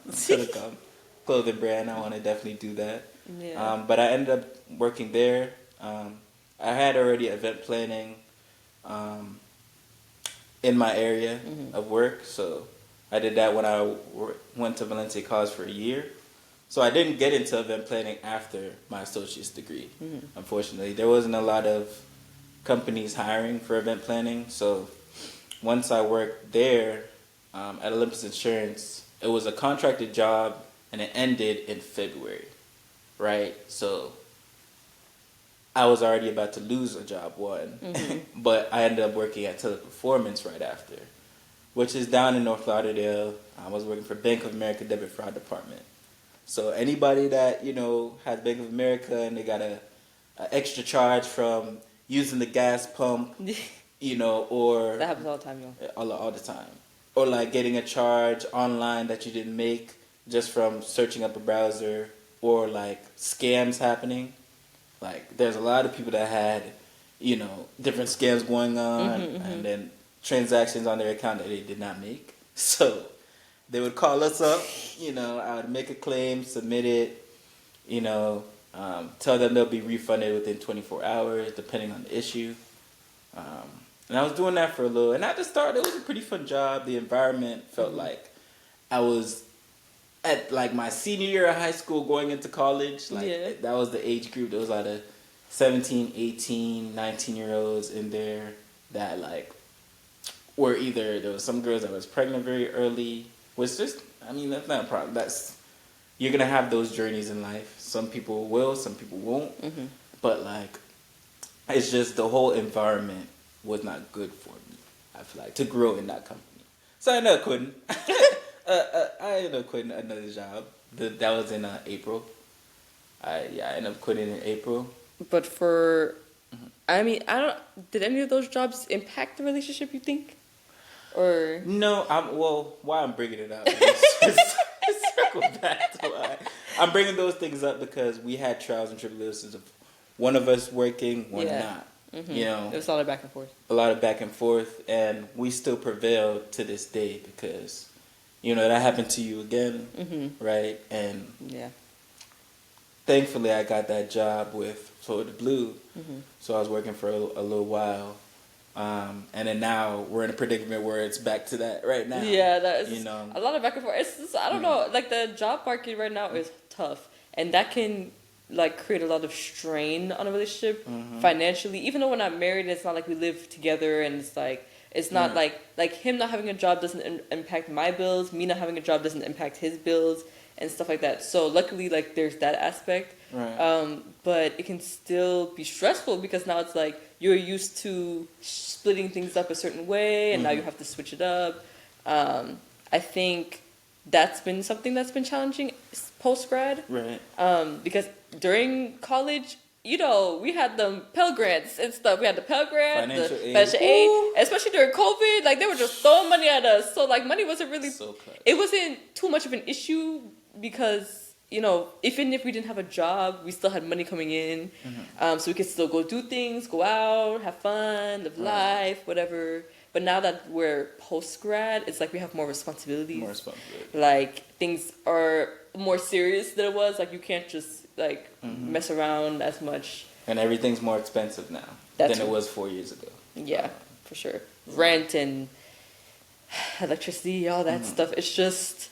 S2: Clothing brand, I want to definitely do that.
S1: Yeah.
S2: But I ended up working there. I had already event planning in my area of work. So I did that when I went to Valencia College for a year. So I didn't get into event planning after my associate's degree. Unfortunately, there wasn't a lot of companies hiring for event planning. So once I worked there at Olympus Insurance, it was a contracted job and it ended in February, right? So I was already about to lose a job, but I ended up working at Teleperformance right after, which is down in North Lauderdale. I was working for Bank of America Debit Fraud Department. So anybody that, has Bank of America and they got a extra charge from using the gas pump, or...
S1: That happens all the time,
S2: all the time. Or like getting a charge online that you didn't make just from searching up a browser, or like scams happening. Like there's a lot of people that had, different scams going on and then transactions on their account that they did not make. So they would call us up, I would make a claim, submit it, tell them they'll be refunded within 24 hours depending on the issue. And I was doing that for a little, and at the start it was a pretty fun job. The environment felt like I was at like my senior year of high school going into college. That was the age group. There was a lot of 17, 18, 19-year-olds in there that like were either, there was some girls that was pregnant very early, which just, that's not a problem. You're going to have those journeys in life. Some people will, some people won't. But like, it's just the whole environment was not good for me, I feel like, to grow in that company. So I ended up quitting. I ended up quitting another job. That was in April. I ended up quitting in April.
S1: But did any of those jobs impact the relationship, you think? Or
S2: no, why I'm bringing it up is circle back to why I'm bringing those things up, because we had trials and tribulations of one of us working, one not. There
S1: was a lot of back and forth.
S2: A lot of back and forth, and we still prevail to this day because, that happened to you again, right? And thankfully I got that job with Florida Blue, so I was working for a little while. And then now we're in a predicament where it's back to that right now. Yeah, that is
S1: a lot of back and forth. It's just, I don't know, like the job market right now is tough, and that can like create a lot of strain on a relationship financially. Even though we're not married, it's not like we live together, and it's like it's not like him not having a job doesn't impact my bills. Me not having a job doesn't impact his bills and stuff like that. So luckily, like there's that aspect.
S2: Right.
S1: But it can still be stressful because now it's like you're used to splitting things up a certain way, and now you have to switch it up. I think that's been something that's been challenging post-grad.
S2: Right.
S1: Because during college, we had the Pell Grants and stuff. We had the Pell Grant,
S2: financial
S1: aid, especially during COVID. Like, they were just throwing money at us. So, like, money wasn't really... It wasn't too much of an issue because, even if we didn't have a job, we still had money coming in. So we could still go do things, go out, have fun, live life, whatever. But now that we're post-grad, it's like we have more responsibilities. Like, things are more serious than it was. Like, you can't just, like, mess around as much.
S2: And everything's more expensive now than it was 4 years ago.
S1: Yeah, for sure. Rent and electricity, all that stuff. It's just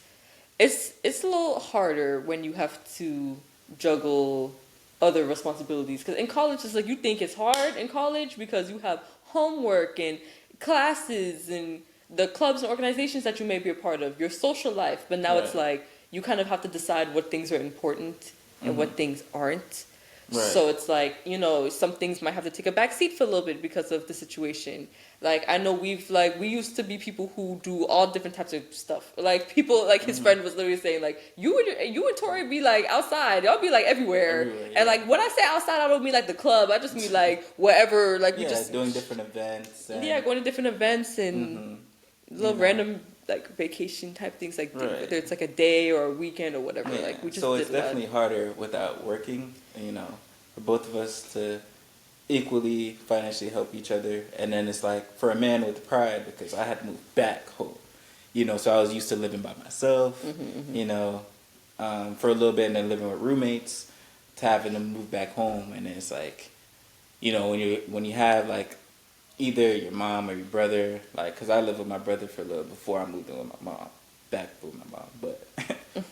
S1: it's a little harder when you have to juggle other responsibilities. Because in college, it's like you think it's hard in college because you have homework and classes and the clubs and organizations that you may be a part of, your social life. But now it's like you kind of have to decide what things are important and what things aren't. Right. So it's like, you know, some things might have to take a back seat for a little bit because of the situation. Like, I know we used to be people who do all different types of stuff. Like, people, like his friend was literally saying, like, you and Tori be like outside. Y'all be like everywhere. Yeah. And like, when I say outside, I don't mean like the club. I just mean like wherever, like we just.
S2: Doing different events. And,
S1: going to different events and little random like vacation type things, like whether it's like a day or a weekend or whatever. Like, we just
S2: so it's definitely harder without working, you know, for both of us to equally financially help each other. And then it's like for a man with pride, because I had to move back home, you know, so I was used to living by myself, you know, for a little bit, and then living with roommates, to having to move back home. And it's like, you know, when you have like either your mom or your brother, like, because I lived with my brother for a little before I moved in with my mom, back with my mom. But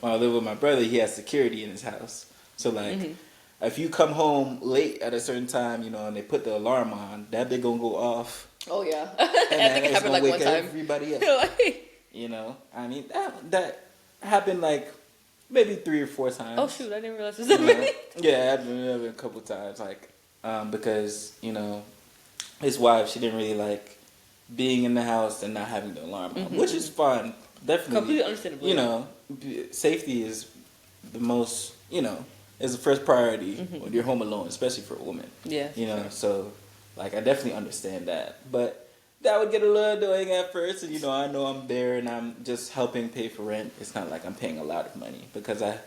S2: when I lived with my brother, he has security in his house. So, like, if you come home late at a certain time, you know, and they put the alarm on, that thing gonna go off.
S1: Oh, yeah.
S2: And
S1: I think it happened like one time.
S2: Everybody else. You know, I mean, that happened like maybe 3 or 4 times.
S1: Oh, shoot, I didn't realize this happened.
S2: Yeah, it happened a couple times, like, because, you know, his wife, she didn't really like being in the house and not having the alarm on, which is fun. Definitely. Completely understandable. You know, safety is the most, you know, is the first priority when you're home alone, especially for a woman. Yeah. You know, so, like, I definitely understand that. But that would get a little annoying at first. And, you know I'm there and I'm just helping pay for rent. It's not like I'm paying a lot of money because I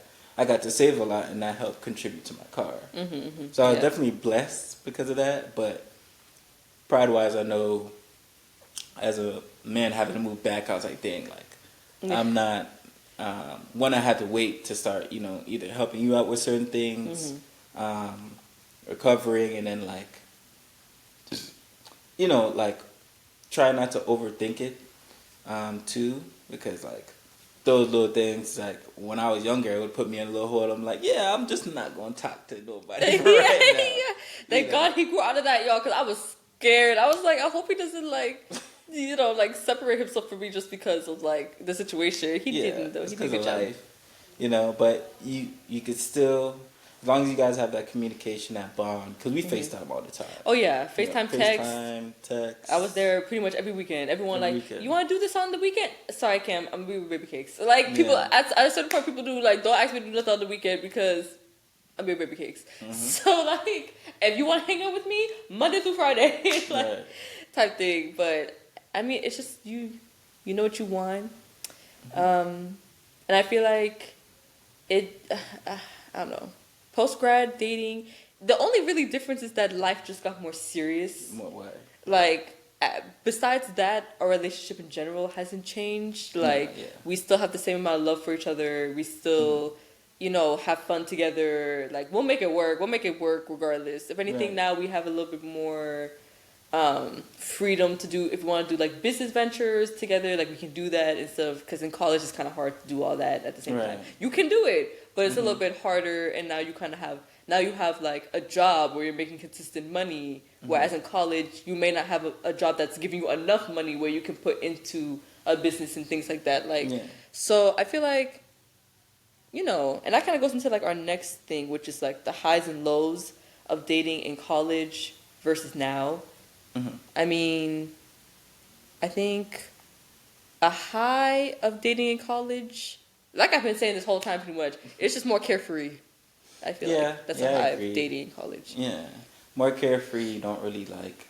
S2: got to save a lot and that helped contribute to my car. So I was definitely blessed because of that. But pride-wise, I know as a man having to move back, I was like, dang, like, I'm not, one, I had to wait to start, you know, either helping you out with certain things, recovering, and then, like, just, you know, like, try not to overthink it, too, because, like, those little things, like, when I was younger, it would put me in a little hole. I'm like, yeah, I'm just not going to talk to nobody right now.
S1: Thank God he grew out of that, y'all, because I was scared. I was like, I hope he doesn't, like, you know, like, separate himself from me just because of, like, the situation. He didn't, though. He did a good job. Life,
S2: you know, but you could still, as long as you guys have that communication, that bond, because we FaceTime all the time.
S1: Oh, yeah. FaceTime,
S2: you know, text.
S1: I was there pretty much every weekend. Everyone, you want to do this on the weekend? Sorry, Cam, I'm going to be with Babycakes. Like, people, at a certain point, people do, like, don't ask me to do nothing on the weekend because I'm your Babycakes. So, like, if you want to hang out with me, Monday through Friday, like, type thing. But, I mean, it's just, you know what you want. And I feel like it, I don't know, post-grad dating, the only really difference is that life just got more serious.
S2: What way?
S1: Like, besides that, our relationship in general hasn't changed. Like, we still have the same amount of love for each other. We still, you know, have fun together. Like, we'll make it work. We'll make it work regardless. If anything, now we have a little bit more freedom to do, if we want to do, like, business ventures together, like, we can do that instead of, because in college it's kind of hard to do all that at the same time. You can do it, but it's a little bit harder, and now you kind of have, you have, like, a job where you're making consistent money, whereas in college you may not have a job that's giving you enough money where you can put into a business and things like that. Like, so I feel like, you know, and that kind of goes into, like, our next thing, which is, like, the highs and lows of dating in college versus now. I mean, I think a high of dating in college, like I've been saying this whole time pretty much, it's just more carefree. I feel like that's a high of dating in college.
S2: Yeah, more carefree. You don't really, like,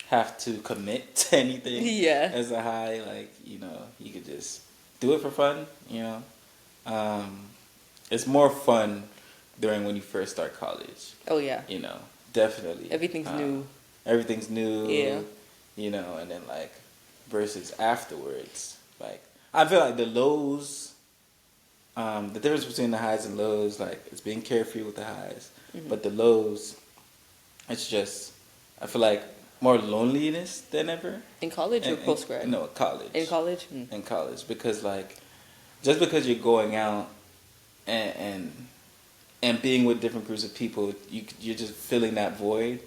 S2: have to commit to anything. As a high, like, you know, you could just do it for fun, you know. It's more fun during when you first start college.
S1: Oh, yeah.
S2: You know. Definitely.
S1: Everything's new.
S2: Everything's new. Yeah. You know, and then, like, versus afterwards. Like, I feel like the lows, the difference between the highs and lows, like, it's being carefree with the highs. But the lows, it's just, I feel like more loneliness than ever.
S1: In college or post-grad?
S2: No, college.
S1: In college? Mm.
S2: In college, because like, just because you're going out and being with different groups of people, you're just filling that void.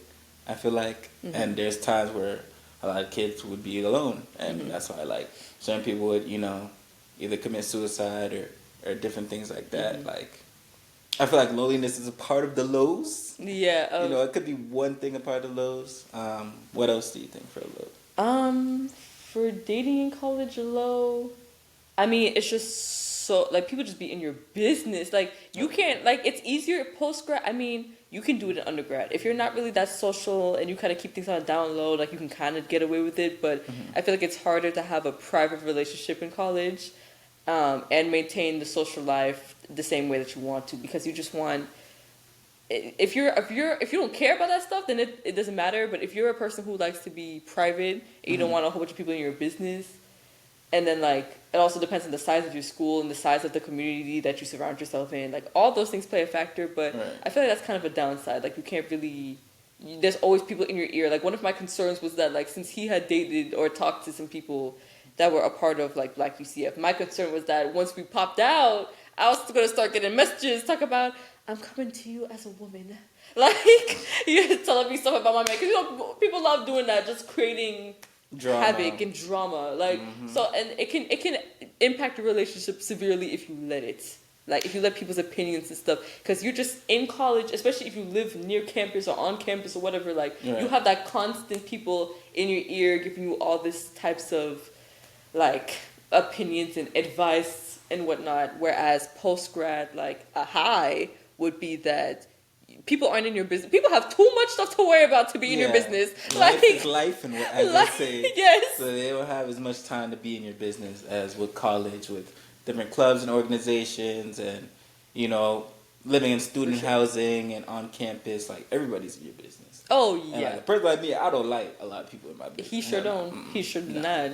S2: I feel like, and there's times where a lot of kids would be alone, and that's why like certain people would either commit suicide or different things like that. Like, I feel like loneliness is a part of the lows.
S1: Yeah.
S2: It could be one thing a part of the lows. What else do you think for a low?
S1: For dating in college, a low. I mean, it's just so like people just be in your business. Like you can't like it's easier post grad. I mean, you can do it in undergrad if you're not really that social and you kind of keep things on a down low. Like you can kind of get away with it, but I feel like it's harder to have a private relationship in college. And maintain the social life the same way that you want to, because you just want. If you don't care about that stuff, then it doesn't matter. But if you're a person who likes to be private and you don't want a whole bunch of people in your business, and then like it also depends on the size of your school and the size of the community that you surround yourself in. Like all those things play a factor, but I feel like that's kind of a downside. Like you can't really. There's always people in your ear. Like one of my concerns was that like since he had dated or talked to some people that were a part of like Black UCF. My concern was that once we popped out, I was going to start getting messages talk about, I'm coming to you as a woman. Like, you're telling me stuff about my man. Because, people love doing that, just creating havoc and drama. Like, so, and it can impact your relationship severely if you let it. Like, if you let people's opinions and stuff. Because you're just in college, especially if you live near campus or on campus or whatever, like, you have that constant people in your ear giving you all these types of like opinions and advice and whatnot, whereas post-grad, like a high would be that people aren't in your business. People have too much stuff to worry about to be in your business.
S2: Life is life, and as I say,
S1: yes.
S2: So they don't have as much time to be in your business as with college, with different clubs and organizations, and living in student housing and on campus. Like everybody's in your business.
S1: Oh yeah.
S2: And like a person like me, I don't like a lot of people in my business.
S1: He sure don't. He sure not.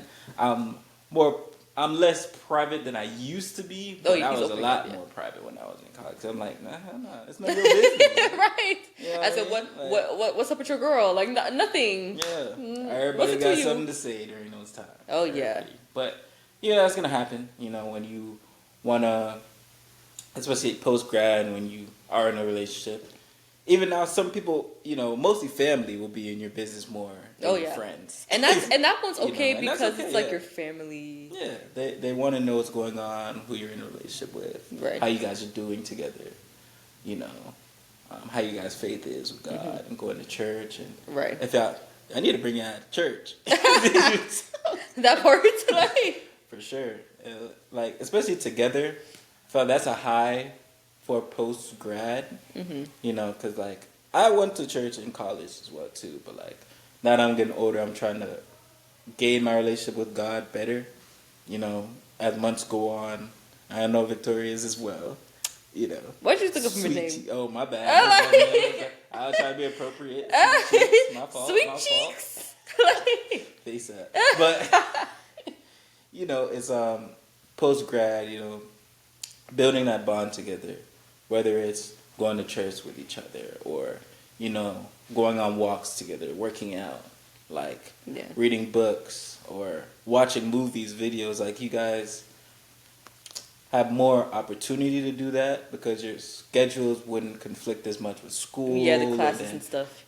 S2: I'm less private than I used to be, but I was a lot more private when I was in college. So I'm like, nah, it's no real business.
S1: Right. I said, what's up with your girl? Like, nothing.
S2: Yeah. Everybody got something to say during those times.
S1: Oh, yeah.
S2: But, that's going to happen, when you want to, especially post-grad, when you are in a relationship. Even now, some people, mostly family will be in your business more than your friends. And
S1: that one's okay because it's like your family.
S2: Yeah, they want to know what's going on, who you're in a relationship with, how you guys are doing together, how you guys' faith is with God and going to church. And in fact, I need to bring you out to church.
S1: That part, like.
S2: For sure. Like, especially together, I feel like that's a high for post-grad, because, like, I went to church in college as well, too, but, like, now that I'm getting older, I'm trying to gain my relationship with God better, as months go on. I know Victoria is as well,
S1: Why'd you think of my name?
S2: Oh, my bad. I was trying to be appropriate. Sweet cheeks. My fault.
S1: Sweet cheeks.
S2: Face up. But, it's post-grad, building that bond together, whether it's going to church with each other or, going on walks together, working out, like reading books or watching movies, videos. Like you guys have more opportunity to do that because your schedules wouldn't conflict as much with school.
S1: Yeah, the classes and stuff.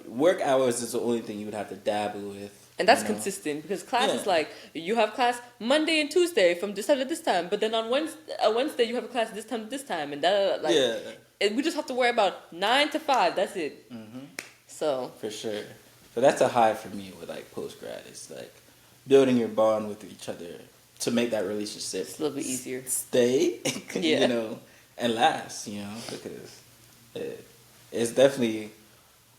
S2: Work hours is the only thing you would have to dabble with.
S1: And that's consistent because class is like, you have class Monday and Tuesday from this time to this time, but then on Wednesday you have a class this time to this time, and and we just have to worry about 9 to 5. That's it. So
S2: for sure. So that's a high for me with like post-grad. It's like building your bond with each other to make that relationship
S1: it's a little bit easier.
S2: Stay, and last, because it's definitely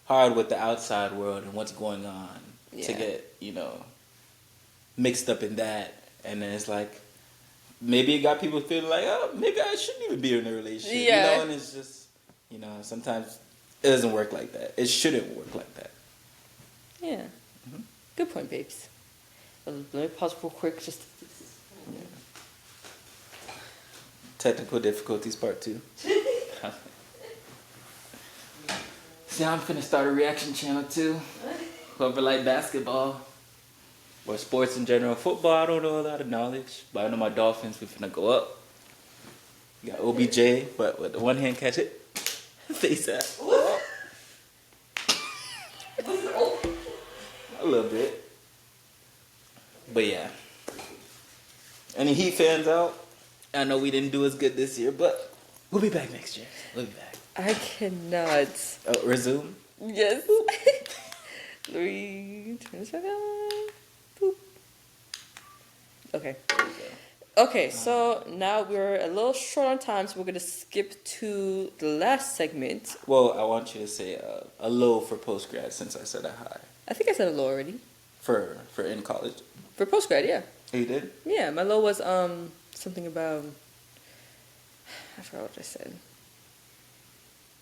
S2: hard with the outside world and what's going on. To get, mixed up in that. And then it's like, maybe it got people feeling like, oh, maybe I shouldn't even be in a relationship. And it's just, sometimes it doesn't work like that. It shouldn't work like that.
S1: Yeah. Good point, babes. Let me pause real quick. Just
S2: Technical difficulties part 2. See, I'm finna start a reaction channel too. whoever like basketball or sports in general. Football, I don't know a lot of knowledge, but I know my Dolphins, we finna go up. We got OBJ, but with the one hand catch it, face out. A little bit. But yeah. Any Heat fans out? I know we didn't do as good this year, but we'll be back next year. We'll be back.
S1: I cannot.
S2: Oh, resume?
S1: Yes. 3, 20 seconds. Boop. Okay. Okay, so now we're a little short on time, so we're going to skip to the last segment.
S2: Well, I want you to say a low for post-grad since I said a high.
S1: I think I said a low already.
S2: For in college?
S1: For post-grad, yeah.
S2: Oh, you did?
S1: Yeah, my low was something about, I forgot what I said.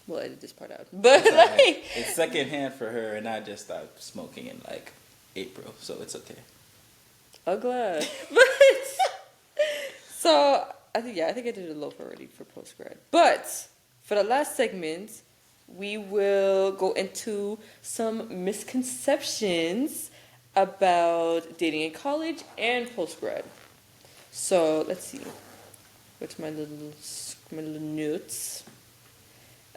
S1: We'll edit this part out. But
S2: It's
S1: like,
S2: alright. It's secondhand for her, and I just stopped smoking in like April, so it's okay.
S1: I'm glad. But so I think I did a low already for post-grad. But for the last segment, we will go into some misconceptions about dating in college and post-grad. So let's see. What's my little notes?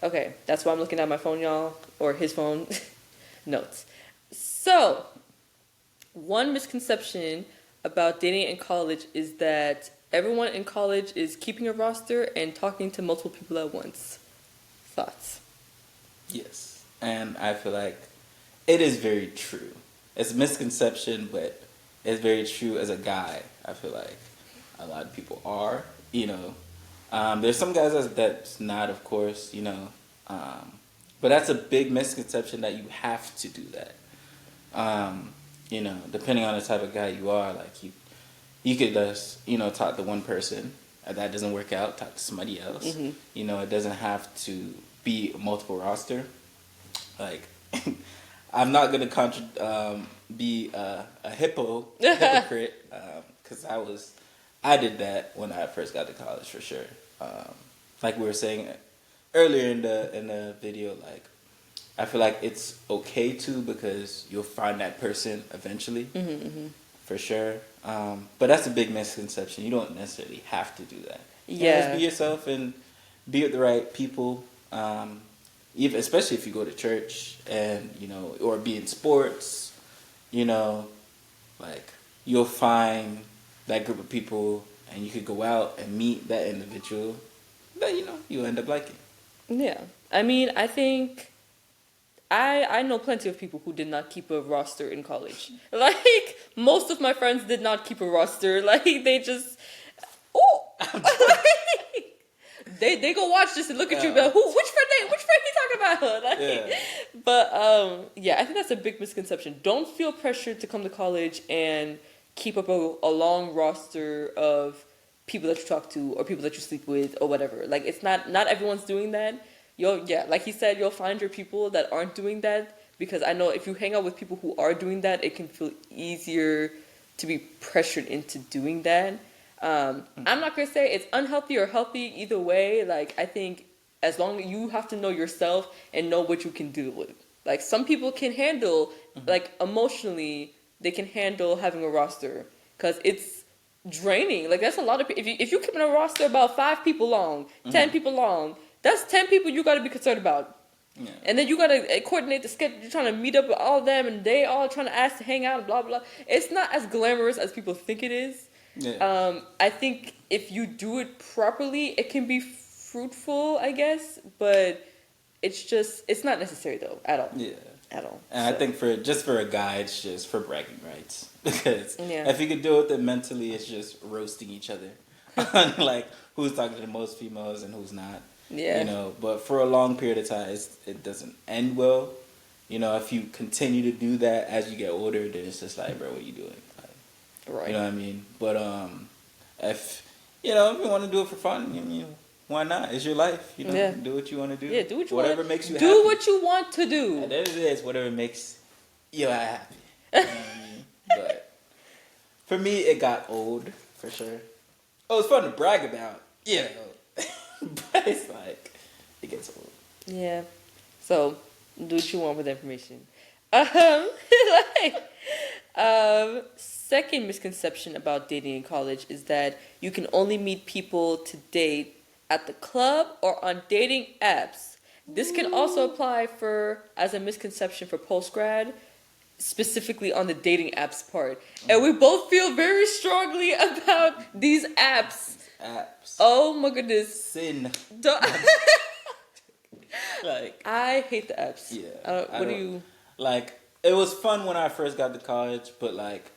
S1: Okay, that's why I'm looking at my phone, y'all, or his phone. Notes. So, one misconception about dating in college is that everyone in college is keeping a roster and talking to multiple people at once. Thoughts?
S2: Yes. And I feel like it is very true. It's a misconception, but it's very true as a guy. I feel like a lot of people are, there's some guys that's not, of course, but that's a big misconception that you have to do that. Depending on the type of guy you are, like you could just, talk to one person. If that doesn't work out, talk to somebody else.
S1: Mm-hmm.
S2: It doesn't have to be a multiple roster. Like, I'm not gonna be a hypocrite, because I did that when I first got to college for sure. Like we were saying earlier in the video, like I feel like it's okay to, because you'll find that person eventually, for sure. But that's a big misconception. You don't necessarily have to do that.
S1: Yeah,
S2: just be yourself and be with the right people. Even especially if you go to church and or be in sports, like you'll find that group of people, and you could go out and meet that individual that you'll end up liking.
S1: Yeah. I mean, I think I know plenty of people who did not keep a roster in college. Like, most of my friends did not keep a roster. Like, they just, they go watch this and look at you and be like, which friend he talking about? Like,
S2: Yeah.
S1: But, yeah, I think that's a big misconception. Don't feel pressured to come to college and keep up a long roster of people that you talk to or people that you sleep with or whatever. Like, it's not everyone's doing that. Like he said, you'll find your people that aren't doing that, because I know if you hang out with people who are doing that, it can feel easier to be pressured into doing that. I'm not gonna say it's unhealthy or healthy either way. Like, I think as long as you have to know yourself and know what you can deal with. Like, some people can handle, like, emotionally, they can handle having a roster, because it's draining. Like, that's a lot of people. If you keep in a roster about 5 people long, 10 people long, that's 10 people you got to be concerned about. Yeah. And then you got to coordinate the schedule. You're trying to meet up with all of them, and they all trying to ask to hang out, blah, blah. It's not as glamorous as people think it is. Yeah. I think if you do it properly, it can be fruitful, I guess. But it's not necessary, though, at all. Yeah. At all.
S2: And I think for a guy, it's just for bragging rights. Because if you could deal with it mentally, it's just roasting each other. Like, who's talking to the most females and who's not. Yeah. But for a long period of time, it doesn't end well. If you continue to do that as you get older, then it's just like, bro, what are you doing? Like, right. You know what I mean? But if you want to do it for fun, why not? It's your life. Do what you want to do.
S1: Yeah, do what you
S2: whatever
S1: want.
S2: Makes you happy.
S1: Do what you want to do.
S2: At the end of the day, it's whatever makes you happy. You know what I mean? But for me, it got old, for sure. Oh, it's fun to brag about. But it's like, it gets old.
S1: Yeah. So, do what you want with information. like, second misconception about dating in college is that you can only meet people to date at the club or on dating apps. This can also apply for as a misconception for post-grad, specifically on the dating apps part. And we both feel very strongly about these apps.
S2: Apps.
S1: Oh my goodness.
S2: Sin.
S1: Don't-
S2: Like,
S1: I hate the apps.
S2: yeah.
S1: What do you...
S2: Like, it was fun when I first got to college, but like,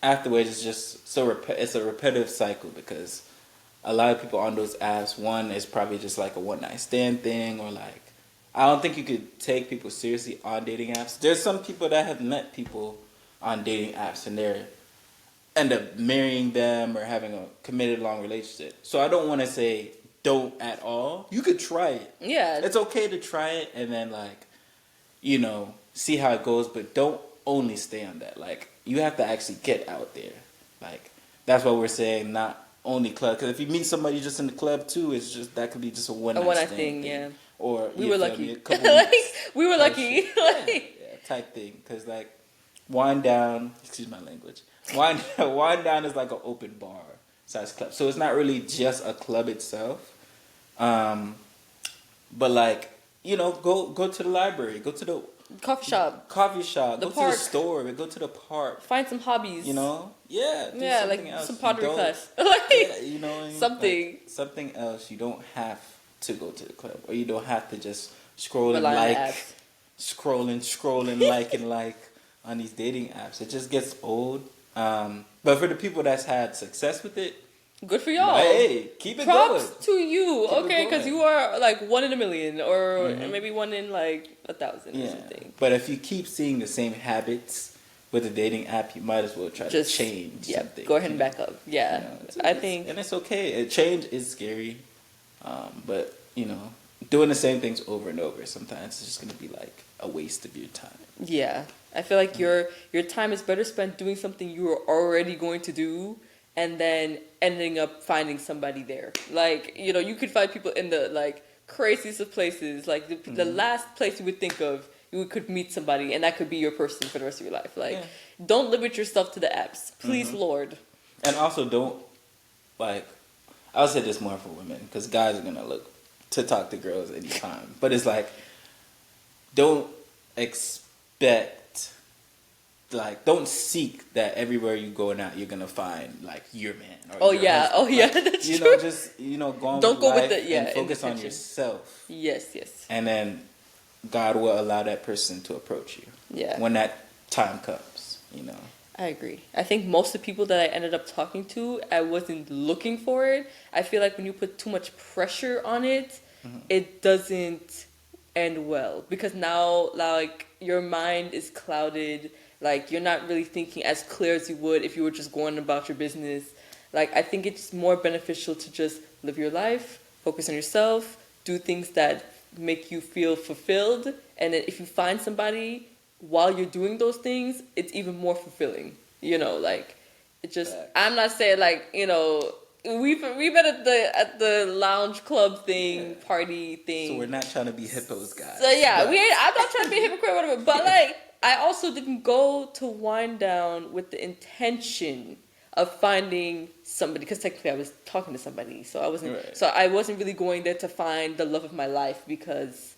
S2: afterwards it's just it's a repetitive cycle because a lot of people on those apps, one is probably just like a one night stand thing, or like, I don't think you could take people seriously on dating apps. There's some people that have met people on dating apps and they're end up marrying them or having a committed long relationship. So I don't want to say don't at all. You could try it.
S1: Yeah.
S2: It's okay to try it and then like, see how it goes, but don't only stay on that. Like, you have to actually get out there. Like, that's what we're saying, not only club. Because if you meet somebody just in the club too, it's just, that could be just a one night thing.
S1: Yeah.
S2: Or
S1: we were lucky.
S2: A couple weeks
S1: we were lucky.
S2: yeah, type thing. Because like, wind down, excuse my language, wind down is like an open bar size club. So it's not really just a club itself. But like, go to the library, go to the
S1: coffee shop,
S2: the
S1: park,
S2: to the store, go to the park,
S1: find some hobbies,
S2: yeah,
S1: like
S2: else.
S1: some pottery class,
S2: something else. You don't have to go to the club, or you don't have to just scroll and like on these dating apps. It just gets old. But for the people that's had success with it,
S1: good for y'all.
S2: Hey, keep it
S1: Props
S2: going.
S1: to you, okay? Because you are like 1 in a million, or maybe 1 in like 1,000 or something.
S2: But if you keep seeing the same habits with the dating app, you might as well try to change something.
S1: Go ahead and back up. Yeah, I think,
S2: and it's okay. Change is scary, but doing the same things over and over sometimes it's just gonna be like a waste of your time.
S1: Yeah, I feel like your time is better spent doing something you were already going to do, and then ending up finding somebody there. Like, you could find people in the like craziest of places, like the last place you would think of. You could meet somebody, and that could be your person for the rest of your life. Like, don't limit yourself to the apps, please, Lord.
S2: And also, don't like. I'll say this more for women because guys are gonna look to talk to girls anytime. But it's like, don't expect, like, don't seek that everywhere you go now you're gonna find like your man. Or your husband. Like,
S1: that's true.
S2: Just go.
S1: Don't go with the
S2: and focus on yourself.
S1: Yes.
S2: And then God will allow that person to approach you.
S1: Yeah.
S2: When that time comes,
S1: I agree. I think most of the people that I ended up talking to, I wasn't looking for it. I feel like when you put too much pressure on it, it doesn't end well. Because now, like, your mind is clouded. Like, you're not really thinking as clear as you would if you were just going about your business. Like, I think it's more beneficial to just live your life, focus on yourself, do things that make you feel fulfilled. And then if you find somebody while you're doing those things, it's even more fulfilling. Like, it just, I'm not saying like, we met at the lounge club thing, party thing.
S2: So we're not trying to be hippos, guys.
S1: So yeah, I'm not trying to be a hypocrite or whatever, but like, I also didn't go to wind down with the intention of finding somebody, because technically I was talking to somebody, so I wasn't really going there to find the love of my life, because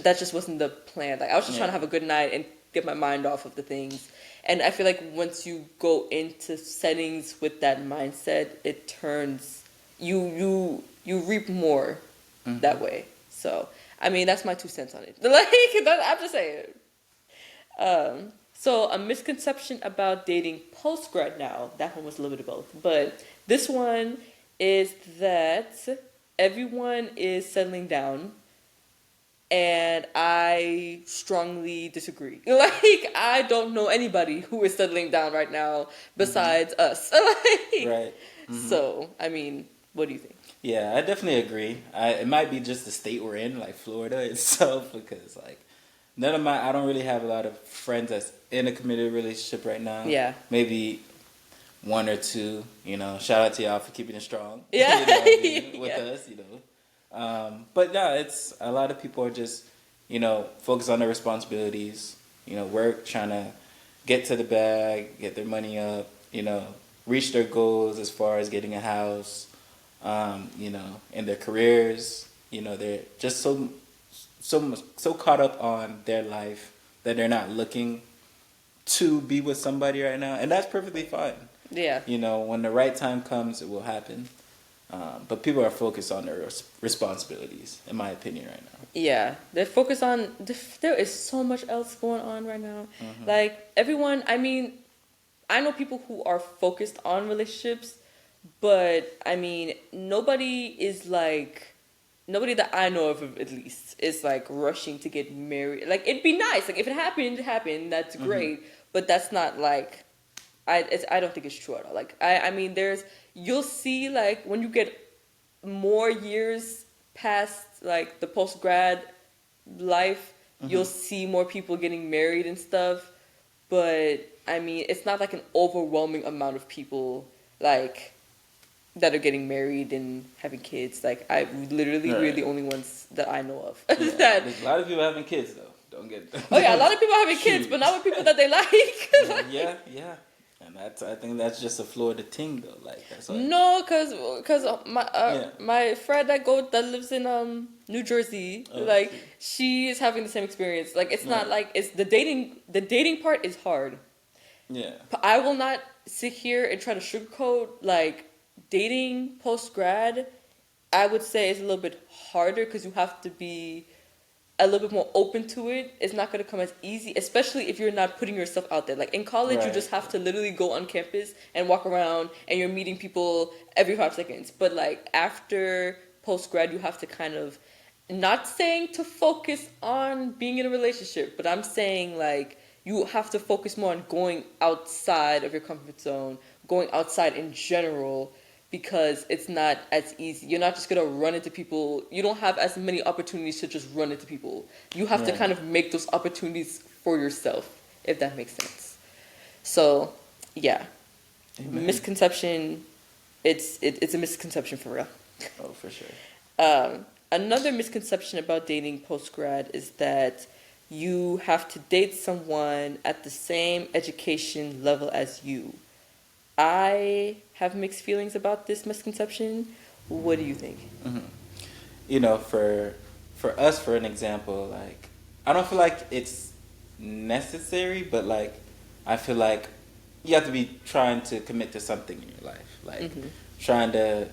S1: that just wasn't the plan. Like, I was just trying to have a good night and get my mind off of the things. And I feel like once you go into settings with that mindset, it turns, you reap more that way. So, I mean, that's my 2 cents on it. Like, I'm just saying. So a misconception about dating post-grad now, that one was a little bit of both. But this one is that everyone is settling down. And I strongly disagree. Like, I don't know anybody who is settling down right now besides us.
S2: Right.
S1: So, I mean, what do you think?
S2: Yeah, I definitely agree. It might be just the state we're in, like Florida itself, because like I don't really have a lot of friends that's in a committed relationship right now.
S1: Yeah.
S2: Maybe 1 or 2. Shout out to y'all for keeping it strong.
S1: Yeah.
S2: With us. But yeah, it's a lot of people are just focused on their responsibilities, work, trying to get to the bag, get their money up, reach their goals as far as getting a house, in their careers. They're just so caught up on their life that they're not looking to be with somebody right now, and that's perfectly fine.
S1: Yeah.
S2: When the right time comes, it will happen. But people are focused on their responsibilities, in my opinion, right now.
S1: Yeah, they're focused on. There is so much else going on right now.
S2: Mm-hmm.
S1: Like everyone, I mean, I know people who are focused on relationships, but I mean, nobody that I know of at least is like rushing to get married. Like it'd be nice. Like if it happened, it happened. That's great. Mm-hmm. But that's not like, I don't think it's true at all. Like I mean, you'll see like when you get more years past like the post-grad life, mm-hmm. you'll see more people getting married and stuff. But I mean, it's not like an overwhelming amount of people like that are getting married and having kids. Like we're the only ones that I know of.
S2: Yeah. There's a lot of people having kids though. Don't get.
S1: Oh yeah, a lot of people having kids, but not with people that they like.
S2: Yeah. And I think that's just a Florida thing though. Like that's like,
S1: no, cause my friend that lives in New Jersey, like she is having the same experience. Like it's not like it's the dating part is hard.
S2: Yeah.
S1: But I will not sit here and try to sugarcoat like dating post-grad. I would say it's a little bit harder because you have to be a little bit more open to it. It's not going to come as easy, especially if you're not putting yourself out there. Like in college, right. You just have to literally go on campus and walk around and you're meeting people every 5 seconds. But like after post-grad, you have to kind of, not saying to focus on being in a relationship, but I'm saying like you have to focus more on going outside of your comfort zone, going outside in general, because it's not as easy. You're not just going to run into people. You don't have as many opportunities to just run into people. You have to kind of make those opportunities for yourself, if that makes sense. So, yeah. Amen. Misconception, it's a misconception for real.
S2: Oh, for sure.
S1: Another misconception about dating post-grad is that you have to date someone at the same education level as you. I have mixed feelings about this misconception. What do you think?
S2: Mm-hmm. For us, for an example, like I don't feel like it's necessary, but like I feel like you have to be trying to commit to something in your life, like trying to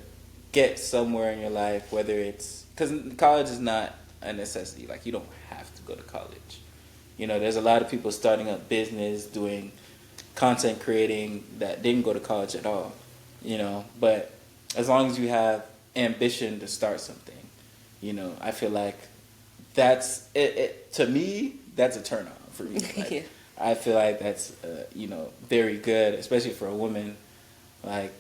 S2: get somewhere in your life, whether it's because college is not a necessity. Like you don't have to go to college. There's a lot of people starting up business, doing content creating that didn't go to college at all, but as long as you have ambition to start something, I feel like that's it to me, that's a turn on for me. Like, yeah. I feel like that's very good, especially for a woman, like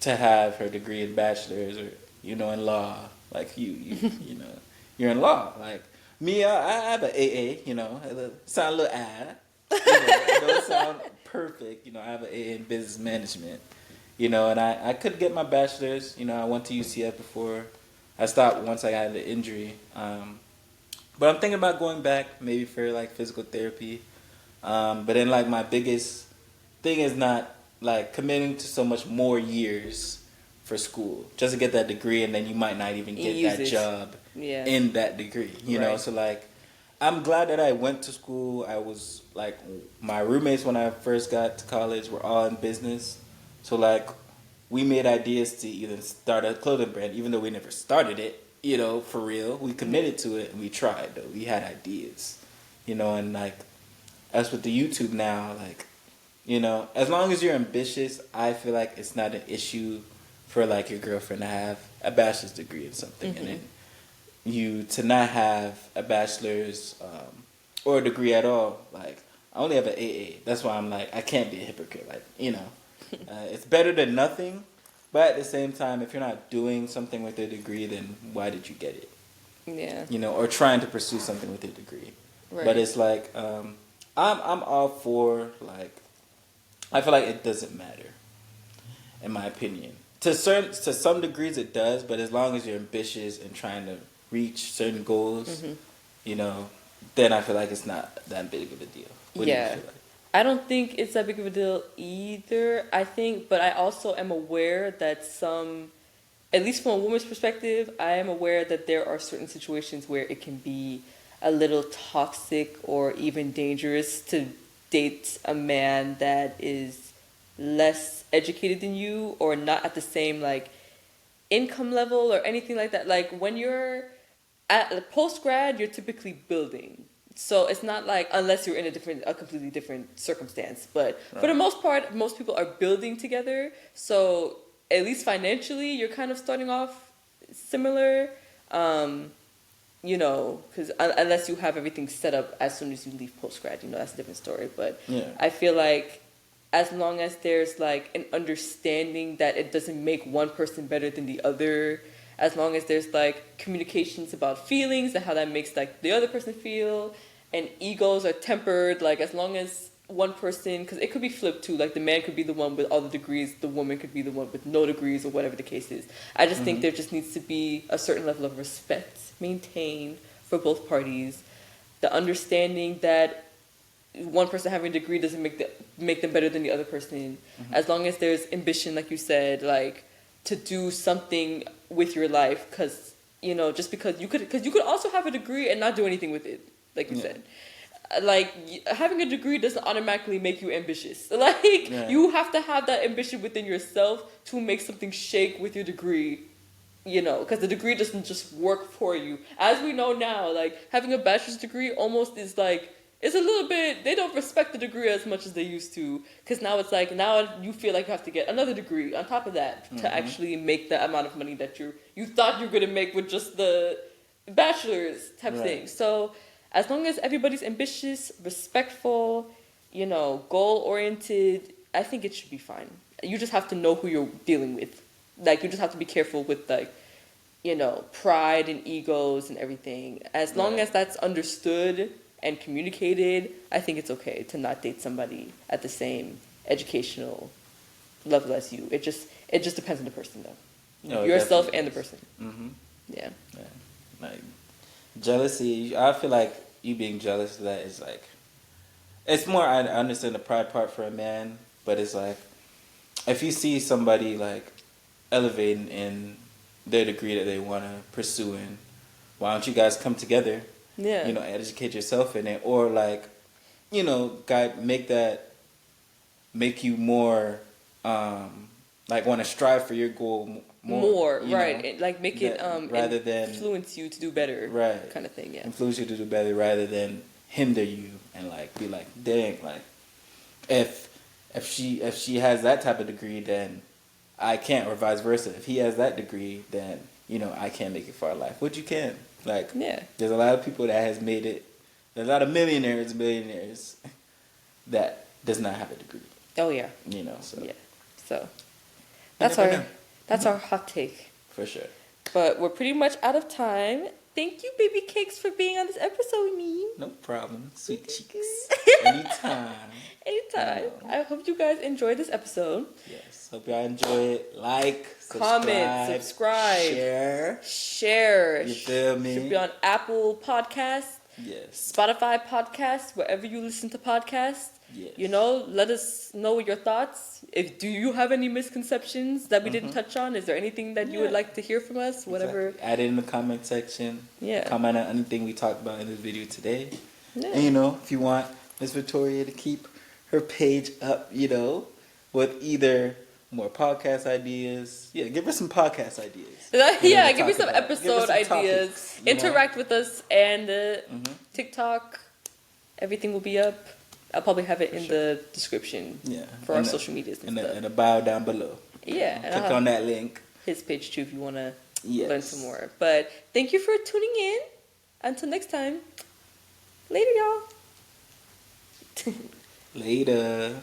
S2: to have her degree in bachelor's or in law, like you're in law. Like me, I have an AA, it sound a little odd. It don't sound perfect. I have an AA in business management, and I could get my bachelor's. I went to UCF before. I stopped once I had the injury. But I'm thinking about going back maybe for like physical therapy. But then like my biggest thing is not like committing to so much more years for school just to get that degree, and then you might not even get that job in that degree. You know, so like I'm glad that I went to school. I was like my roommates when I first got to college were all in business, so like we made ideas to either start a clothing brand, even though we never started it. For real, we committed to it and we tried. Though we had ideas, and like us with the YouTube now, like as long as you're ambitious, I feel like it's not an issue for like your girlfriend to have a bachelor's degree in something, and then you to not have a bachelor's or a degree at all. Like I only have an AA. That's why I'm like I can't be a hypocrite. Like it's better than nothing, but at the same time, if you're not doing something with a degree, then why did you get it? Yeah. Or trying to pursue something with a degree. Right. But it's like I'm all for like I feel like it doesn't matter, in my opinion. To some degrees it does, but as long as you're ambitious and trying to reach certain goals, then I feel like it's not that big of a deal. What do you
S1: Yeah.
S2: feel like?
S1: I don't think it's that big of a deal either. I think, but I also am aware that some, at least from a woman's perspective, I am aware that there are certain situations where it can be a little toxic or even dangerous to date a man that is less educated than you or not at the same like income level or anything like that. Like when you're at post grad, you're typically building. So it's not like unless you're in a completely different circumstance. But for the most part, most people are building together. So at least financially, you're kind of starting off similar. You know, because unless you have everything set up as soon as you leave post grad, you know, that's a different story. But
S2: Yeah.
S1: I feel like as long as there's like an understanding that it doesn't make one person better than the other, as long as there's like communications about feelings and how that makes like the other person feel, and egos are tempered, like as long as one person, because it could be flipped too, like the man could be the one with all the degrees, the woman could be the one with no degrees or whatever the case is. I just think there just needs to be a certain level of respect maintained for both parties, the understanding that one person having a degree doesn't make them better than the other person. As long as there's ambition, like you said, like to do something with your life, because you know, just because you could also have a degree and not do anything with it, like you said. Like having a degree doesn't automatically make you ambitious. Like you have to have that ambition within yourself to make something shake with your degree. You know, because the degree doesn't just work for you. As we know now, like having a bachelor's degree almost is like, it's a little bit, they don't respect the degree as much as they used to. Because now it's like, now you feel like you have to get another degree on top of that to actually make the amount of money that you thought you were going to make with just the bachelor's type thing. So as long as everybody's ambitious, respectful, you know, goal-oriented, I think it should be fine. You just have to know who you're dealing with. Like, you just have to be careful with, like, you know, pride and egos and everything. As long as that's understood and communicated, I think it's okay to not date somebody at the same educational level as you. It just depends on the person, though.
S2: No,
S1: yourself and the person. Yeah.
S2: Like jealousy, I feel like you being jealous of that is like, it's more, I understand the pride part for a man, but it's like, if you see somebody like elevating in their degree that they want to pursue in, why don't you guys come together?
S1: Yeah.
S2: You know, educate yourself in it, or like, you know, make you more, like want to strive for your goal more,
S1: right? Like make it
S2: rather than
S1: influence you to do better,
S2: right?
S1: Kind of thing, yeah.
S2: Influence you to do better rather than hinder you and like be like, dang, like if she has that type of degree, then I can't, or vice versa. If he has that degree, then you know I can't make it far in life. Which you can. Like, there's a lot of people that has made it. There's a lot of millionaires that does not have a degree.
S1: Oh yeah.
S2: You know, so
S1: So that's our hot take.
S2: For sure.
S1: But we're pretty much out of time. Thank you, Baby Cakes, for being on this episode with me.
S2: No problem. Sweet cheeks. Anytime.
S1: Anytime. I hope you guys enjoyed this episode.
S2: Yes. Hope y'all enjoy it. Like,
S1: comment, subscribe, share.
S2: You feel me?
S1: Should be on Apple Podcasts.
S2: Yes.
S1: Spotify Podcasts, wherever you listen to podcasts.
S2: Yes.
S1: You know, let us know your thoughts. Do you have any misconceptions that we didn't touch on? Is there anything that you would like to hear from us? Whatever.
S2: Exactly. Add it in the comment section.
S1: Yeah.
S2: Comment on anything we talked about in this video today.
S1: Yeah.
S2: And you know, if you want Miss Victoria to keep her page up, you know, with either more podcast ideas. Yeah, give her some podcast ideas.
S1: Yeah, give me some episode ideas.
S2: Topics,
S1: Interact with us, and TikTok. Everything will be up. I'll probably have it in the description for our social medias and stuff.
S2: In the bio down below.
S1: Yeah.
S2: Click on that link.
S1: His page too if you want to learn some more. But thank you for tuning in. Until next time. Later, y'all.
S2: Later.